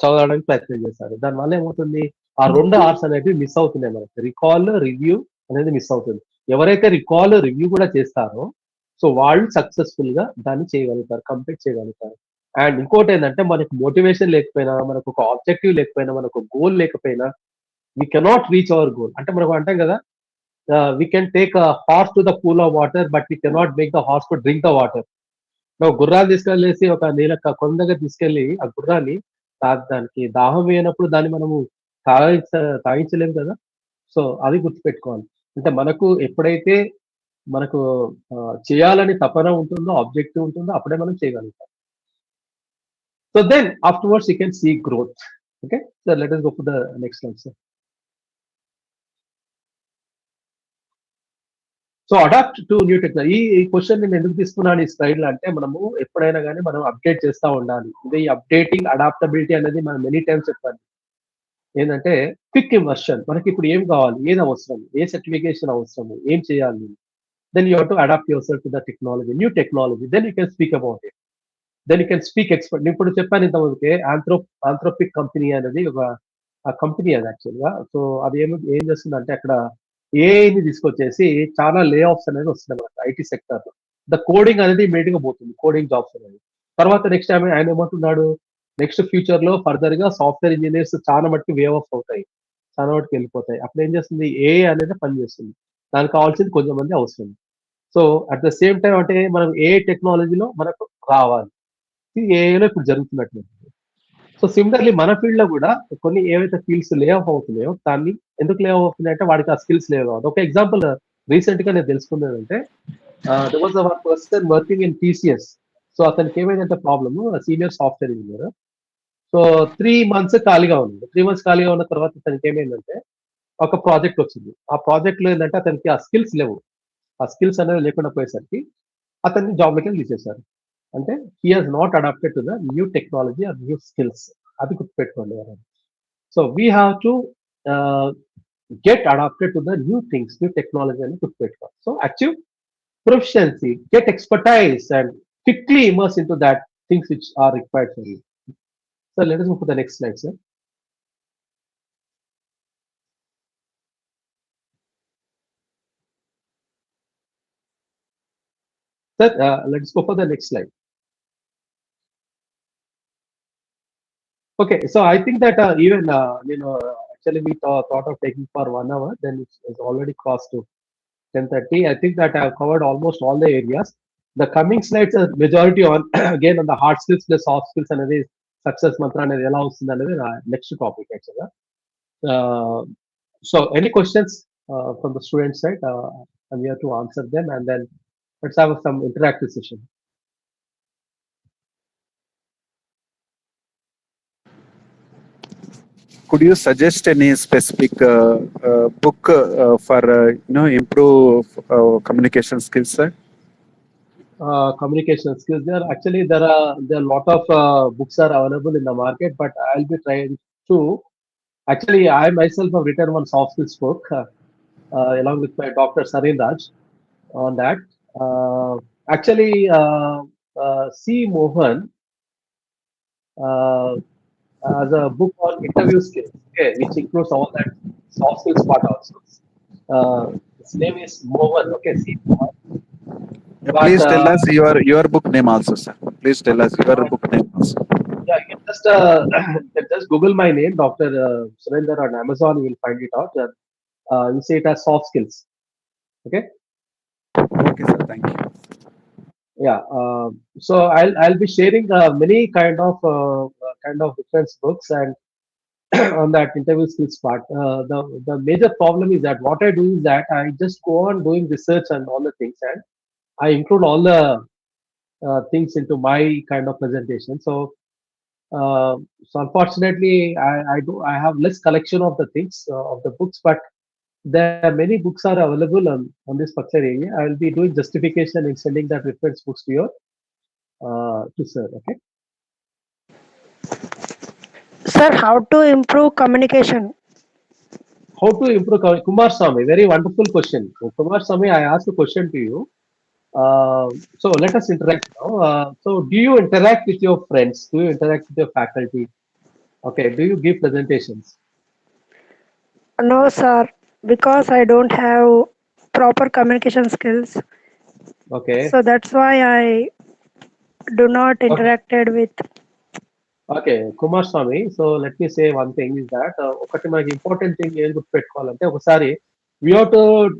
చదవడానికి ప్రయత్నం చేస్తారు. దానివల్ల ఏమవుతుంది, ఆ 2 ఆర్స్ అనేవి మిస్ అవుతున్నాయి మనకి. రికాల్, రివ్యూ అనేది మిస్ అవుతుంది. ఎవరైతే రికాల్, రివ్యూ కూడా చేస్తారో సో వాళ్ళు సక్సెస్ఫుల్ గా దాన్ని చేయగలుగుతారు, కంప్లీట్ చేయగలుగుతారు. అండ్ ఇంకోటి ఏంటంటే మనకు మోటివేషన్ లేకపోయినా, మనకు ఒక ఆబ్జెక్టివ్ లేకపోయినా, మనకు గోల్ లేకపోయినా, we cannot reach our goal. అంటే మనకు అంటాం కదా, we can take a horse to the pool of water but we cannot make the horse to drink the water. నువ్వు గుర్రాన్ని తీసుకెళ్ళేసి ఒక నీళ్ళ కొండ దగ్గర తీసుకెళ్లి ఆ గుర్రాన్ని దానికి దాహం వేయనప్పుడు దాన్ని మనము తాగించలేము కదా. సో అది గుర్తుపెట్టుకోవాలి. అంటే మనకు ఎప్పుడైతే మనకు చేయాలని తపన ఉంటుందో, ఆబ్జెక్టివ్ ఉంటుందో, అప్పుడే మనం చేయగలుగుతాం. So then afterwards you can see growth. Okay, so let us go for the next slide, sir. So adapt to new technology. ఈ క్వశ్చన్ నేను ఎందుకు తీసుకున్నాను ఈ స్లైడ్ లో అంటే, మనము ఎప్పుడైనా కానీ మనం అప్డేట్ చేస్తూ ఉండాలి. ఇది అప్డేటింగ్, అడాప్టబిలిటీ అనేది మనం మెనీ టైమ్స్ చెప్పాలి. ఏంటంటే క్విక్ ఇమర్షన్. మనకి ఇప్పుడు ఏం కావాలి, ఏది అవసరం, ఏ సర్టిఫికేషన్ అవసరము, ఏం చేయాలి. Then you have to adapt yourself to the technology, new technology. Then you can speak about it. Then you can speak expert. ఇప్పుడు చెప్పాను ఇంతమందికి ఆంథ్రోపిక్ కంపెనీ అనేది ఒక కంపెనీ అది యాక్చువల్గా. సో అది ఏం చేస్తుందంటే అక్కడ ఏఐని తీసుకొచ్చేసి చాలా లే ఆఫ్స్ అనేది వస్తుంది మనకి ఐటీ సెక్టర్ లో. ద కోడింగ్ అనేది ఇమీడియట్ గా పోతుంది, కోడింగ్ జాబ్స్ అనేది. తర్వాత నెక్స్ట్ ఆయన ఏమంటున్నాడు, నెక్స్ట్ ఫ్యూచర్ లో ఫర్దర్ గా సాఫ్ట్వేర్ ఇంజనీర్స్ చాలా మట్టుకు వేవ్ ఆఫ్ అవుతాయి, చాలా మట్టుకు వెళ్ళిపోతాయి. అప్పుడు ఏం చేస్తుంది, ఏఐ అనేది పనిచేస్తుంది. దానికి కావాల్సింది కొంచెం మంది అవసరం. So at the same time అంటే మనం ఏఐ టెక్నాలజీలో మనకు రావాలి. ఇది ఏఐలో ఇప్పుడు జరుగుతున్నట్టు. సో సిమిలర్లీ మన ఫీల్డ్ లో కూడా కొన్ని ఏవైతే ఫీల్డ్స్ లే ఆఫ్ అవుతున్నాయో, దాన్ని ఎందుకు లే ఆఫ్ అవుతున్నాయి అంటే వాడికి ఆ స్కిల్స్ లేవు. ఒక ఎగ్జాంపుల్ రీసెంట్ గా నేను తెలుసుకున్నానంటే, there was a person working in TCS. So అతనికి ఏమైందంటే problem, senior software engineer. So 3 months ఖాళీగా ఉంది. 3 months ఖాళీగా ఉన్న తర్వాత అతనికి ఏమైందంటే ఒక ప్రాజెక్ట్ వచ్చింది. ఆ ప్రాజెక్ట్ లో ఏంటంటే అతనికి ఆ స్కిల్స్ లేవు. ఆ స్కిల్స్ అనేది లేకుండా పోయేసరికి అతన్ని జాబ్ లోకి తీసేశారు. అంటే he has not adapted to the new technology or new skills. అది గుర్తుపెట్టుకోండి. So we have to get adapted to the new things, new technology అని గుర్తుపెట్టుకోవాలి. So achieve proficiency, get expertise, and quickly immerse into that things which are required for you. So let us move to the next slide, sir. Sir, let's go for the next slide. Okay, so I think that even actually we thought of taking for 1 hour, then it's already crossed to 10:30. I think that I have covered almost all the areas. The coming slides are majority on again on the hard skills plus soft skills అనేది success మంత్ర అనేది ఎలా వస్తుంది అనేది next topic యాక్చువల్గా. So any questions from the student side, I'm here to answer them, and then let's have some interactive session. Could you suggest any specific book for improve communication skills, sir? Communication skills. There are a lot of books are available in the market, but I'll be trying to. Actually, I myself have written one soft skills book along with my Dr.A.Surender on that. Actually, C. Mohan as a book on interview skills, okay, which includes all that soft skills part also. His name is Mohan. Okay, C. Mohan. Please tell us your book name also, sir. Please tell us your book name also. Yeah, you can just Google my name, Dr. Surender on Amazon. You will find it out. You say it as soft skills. Okay. Okay, sir. Thank you. Yeah. So I'll be sharing many kind of different books and on that interview skills part. The major problem is that what I do is that I just go on doing research and all the things, and I include all the things into my kind of presentation. So unfortunately, I have less collection of the things of the books, but there are many books are available on this particular area. I will be doing justification in sending that reference books to your to sir. Okay. Sir, how to improve communication? How to improve Kumar Swami? Very wonderful question. So, Kumar Swami, I asked a question to you. So let us interact now. So do you interact with your friends? Do you interact with your faculty? Okay. Do you give presentations? No, sir, because I don't have proper communication skills. Okay. So that's why I do not Okay. interacted with. Okay, Kumar Swami. So let me say one thing is that ఒకటి మనకి important thing ఏం గుర్తుపెట్టుకోవాలంటే ఒకసారి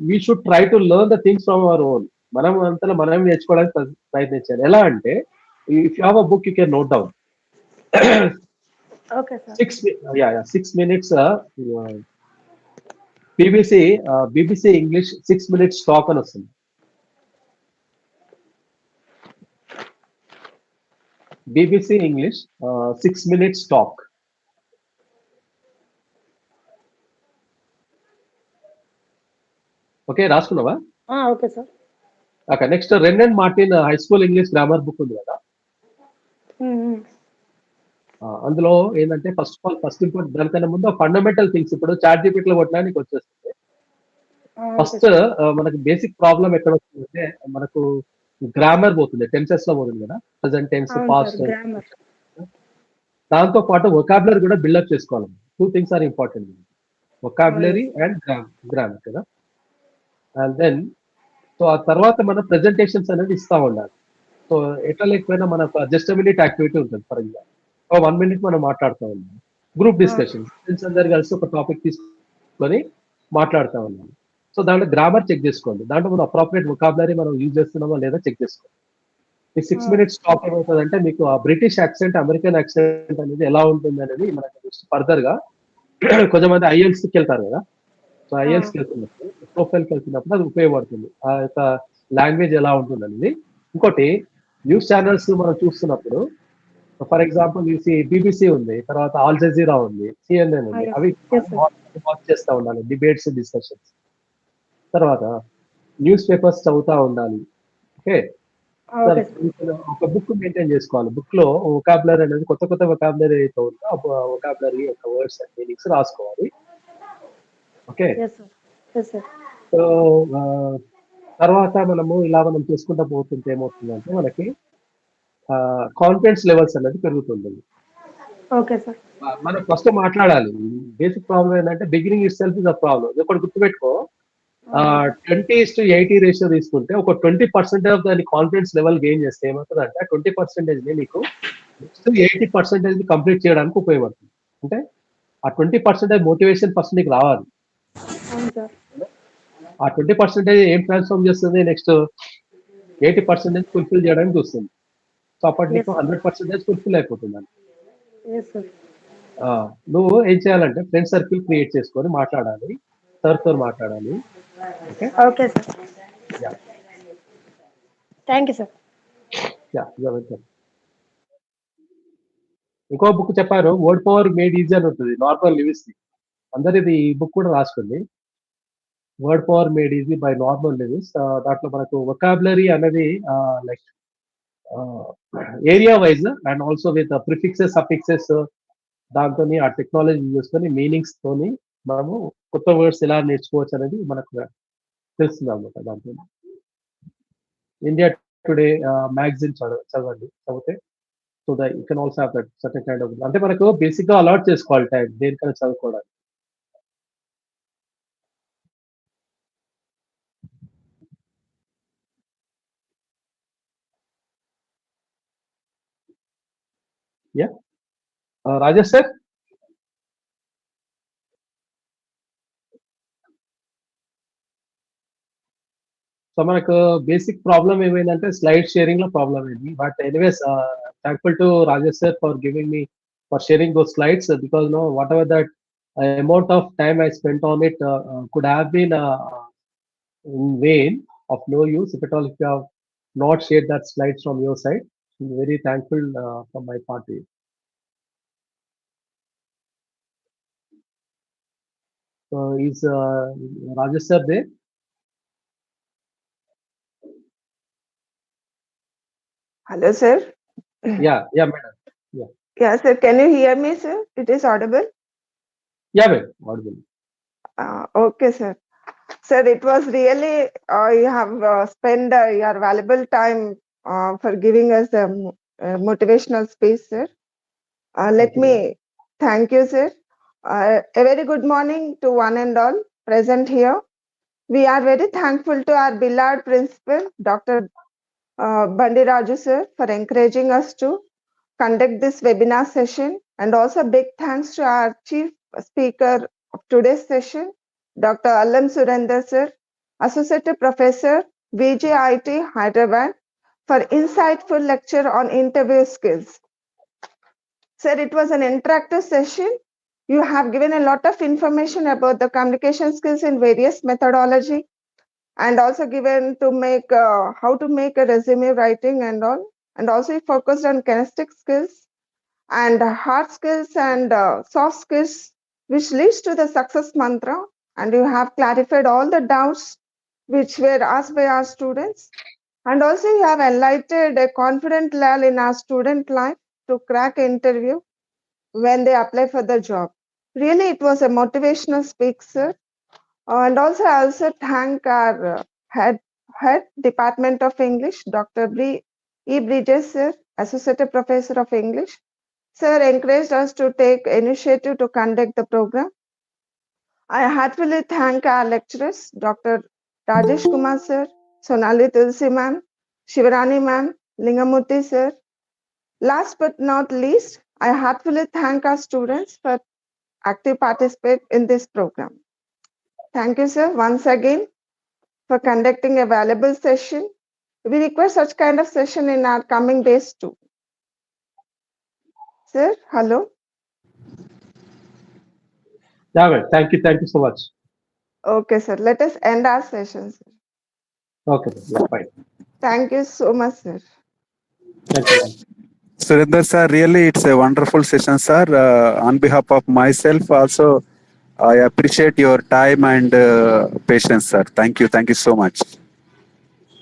we should try to learn the things from our own. మనం అంతలో మనం నేర్చుకోవడానికి ప్రయత్నించాలి. ఎలా అంటే if you have a book you can note down. Okay, sir. 6 minutes BBC English 6 minutes talk అని వస్తుంది. BBC English 6 minutes talk. Okay రాసుకున్నావా? Okay, sir. Okay next Wren Martin high school English grammar book ఉంది కదా, అందులో ఏంటంటే first important దానికన్నా ముందు fundamental things ఇప్పుడు చాట్ జీపీటీలో కొట్టడానికి వచ్చేస్తుంది. ఫస్ట్ మనకి బేసిక్ ప్రాబ్లం ఎక్కడ వస్తుందంటే మనకు గ్రామర్ పోతుంది, టెన్సెస్ లో పోతుంది కదా, ప్రెసెంట్ టెన్స్, పాస్ట్ టెన్స్. దాంతో పాటు వొకాబులరీ కూడా బిల్డప్ చేసుకోవాలి. 2 things are important, vocabulary and grammar కదా. అండ్ దెన్ సో ఆ తర్వాత మనం ప్రెజెంటేషన్స్ అనేది ఇస్తా ఉండాలి. సో ఎట్లా లేకపోయినా మనకు జస్ట్ మినిట్ యాక్టివిటీ ఉంటుంది. ఫర్ ఎగ్జాంపుల్ 1 minute మనం మాట్లాడుతూ ఉన్నాం, గ్రూప్ డిస్కషన్, ఫ్రెండ్స్ అందరు కలిసి ఒక టాపిక్ తీసుకొని మాట్లాడుతూ ఉన్నాం. సో దాంట్లో గ్రామర్ చెక్ చేసుకోండి, దాంట్లో మనం అప్రాప్రియేట్ వొకాబులరీ మనం యూజ్ చేస్తున్నామా లేదా చెక్ చేసుకోండి. ఈ 6 minutes టాక్ ఏమవుతుందంటే మీకు ఆ బ్రిటిష్ యాక్సెంట్, అమెరికన్ యాక్సెంట్ అనేది ఎలా ఉంటుంది అనేది మనకు ఫర్దర్ గా కొంతమంది ఐఎల్స్ కి వెళ్తారు కదా, సో ఐఎల్స్ కి వెళ్తున్నప్పుడు, ప్రొఫైల్కి వెళ్తున్నప్పుడు అది ఉపయోగపడుతుంది ఆ యొక్క లాంగ్వేజ్ ఎలా ఉంటుంది అనేది. ఇంకోటి న్యూస్ ఛానల్స్ మనం చూస్తున్నప్పుడు ఫర్ ఎగ్జాంపుల్ బీబీసీ ఉంది, తర్వాత ఆల్ జజీరా ఉంది, సిఎన్ఎన్ ఉంది, అవి వాచ్ చేస్తూ ఉండాలి, డిబేట్స్, డిస్కషన్స్. తర్వాత న్యూస్ పేపర్స్ చదువుతూ ఉండాలి. ఓకే, ఒక బుక్ మెయింటైన్ చేసుకోవాలి. బుక్ లో వొకాబులరీ అనేది కొత్త కొత్త వొకాబులరీ అయితే ఉందో ఆ వొకాబులరీ యొక్క వర్డ్స్ అండ్ మీనింగ్స్ రాసుకోవాలి. ఓకే, సో తర్వాత మనము ఇలా మనం చేసుకుంటూ పోతుంటే ఏమవుతుందంటే మనకి కాన్ఫిడెన్స్ లెవెల్స్ అనేది పెరుగుతుంది. Okay sir. మనం ఫస్ట్ మాట్లాడాలి. బేసిక్ ప్రాబ్లం ఏంటంటే beginning it self is a problem. ఒకటి గుర్తుపెట్టుకో, 20:80 రేషియో తీసుకుంటే ఒక 20% ఆఫ్ దాని కాన్ఫిడెన్స్ లెవెల్ గెయిన్ చేస్తే ఏమవుతుందంటే 20% నీకు 80% కంప్లీట్ చేయడానికి ఉపయోగపడుతుంది. అంటే ఆ 20% మోటివేషన్ ఫస్ట్ నీకు రావాలి. ఆ 20% ఏం ట్రాన్స్ఫార్మ్ చేస్తుంది, నెక్స్ట్ 80% ఫుల్ఫిల్ చేయడానికి చూస్తుంది. సో అప్పటి నీకు 100% ఫుల్ఫిల్ అయిపోతుంది. నువ్వు ఏం చేయాలంటే ఫ్రెండ్ సర్కిల్ క్రియేట్ చేసుకొని మాట్లాడాలి, సార్తో మాట్లాడాలి. Okay sir. Thank you sir. ఇంకో బుక్ చెప్పారు, వర్డ్ పవర్ మేడ్ ఈజీ అని ఉంటుంది, నార్మల్ లివిస్. అందరు ఇది ఈ బుక్ కూడా రాసుకోండి, word power made easy by normal Levi's. దాంట్లో మనకు వొకాబులరీ అనేది like area wise and also with prefixes, suffixes, దాంతో ఆ టెక్నాలజీ చేసుకొని మీనింగ్స్ తోని మనము కొత్త వర్డ్స్ ఎలా నేర్చుకోవచ్చు అనేది మనకు తెలుస్తుంది అనమాట. దాంట్లో ఇండియా టుడే మ్యాగజైన్ చదవండి, చదివితే so that you can also have that certain kind of, అంటే మనకు బేసిక్ గా అలాట్ చేసుకోవాలి టైం దేనికైనా చదువుకోవడానికి. Yeah Rajesh sir? సో మనకు బేసిక్ ప్రాబ్లమ్ ఏమైందంటే స్లైడ్ షేరింగ్ లో ప్రాబ్లమ్ అయింది. But anyways thankful to Rajesh sir for giving me for sharing those slides because know what ever that amount of time I spent on it could have been in vain of no use if at all if you have not shared that slides from your side. I'm very thankful from my part to you. So is Rajesh sir there? Hello, sir. Yeah, madam. Yeah, sir. Can you hear me, sir? It is audible? Yeah, madam. Audible. Okay, sir. Sir, it was really, you have spent your valuable time for giving us a motivational speech, sir. Let me thank you, sir. A very good morning to one and all present here. We are very thankful to our beloved principal, Dr. Bandi Raju, sir, for encouraging us to conduct this webinar session, and also big thanks to our chief speaker of today's session, Dr.A.Surender, sir, Associate Professor, VJIT.Hyderabad, for insightful lecture on interview skills. Sir, it was an interactive session. You have given a lot of information about the communication skills in various methodology, and also given to make how to make a resume writing and all, and also focused on kinesthetic skills and hard skills and soft skills, which leads to the success mantra. And you have clarified all the doubts which were asked by our students. And also you have enlightened a confident level in our student life to crack interview when they apply for the job. Really, it was a motivational speak, sir. And also I also thank our head Department of English, Dr. E. Bridges, sir, Associate Professor of English. Sir encouraged us to take initiative to conduct the program. I heartily thank our lecturers, Dr. Rajesh Kumar, sir, Sonali Tulsi ma'am, Shivarani ma'am, Lingamurthy, sir. Last but not least, I heartily thank our students for active participate in this program. Thank you, sir, once again for conducting a valuable session. We require such kind of session in our coming days too. Sir, hello. Yeah, well, thank you so much. Okay, sir. Let us end our session, sir. Okay, yeah, fine. Thank you so much, sir. Thank you. Surender sir, really it's a wonderful session, sir. On behalf of myself also, I appreciate your time and patience, sir. Thank you so much.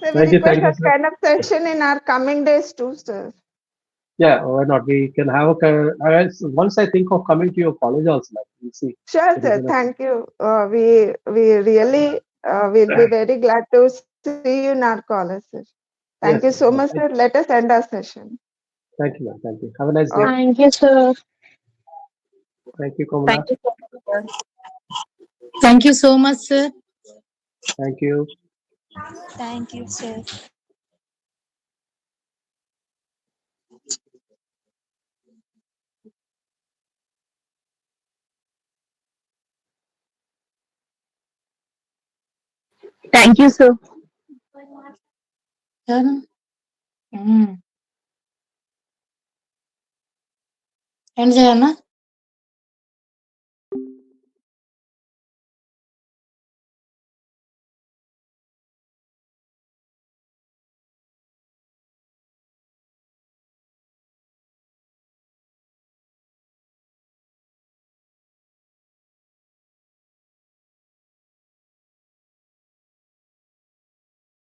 So we require such kind of session in our coming days too, sir. Yeah, why not? We can have once I think of coming to your college also, like, we'll see. Sure, sir. Thank you. We really will be very glad to see you in our college, sir. Thank you so much, sir. Let us end our session. Thank you, ma'am. Thank you. Have a nice day. Thank you, sir. Thank you, Kamala. Thank you so much, sir. Thank you so much, sir. Thank you. Thank you, sir. Thank you, sir. End చేయనా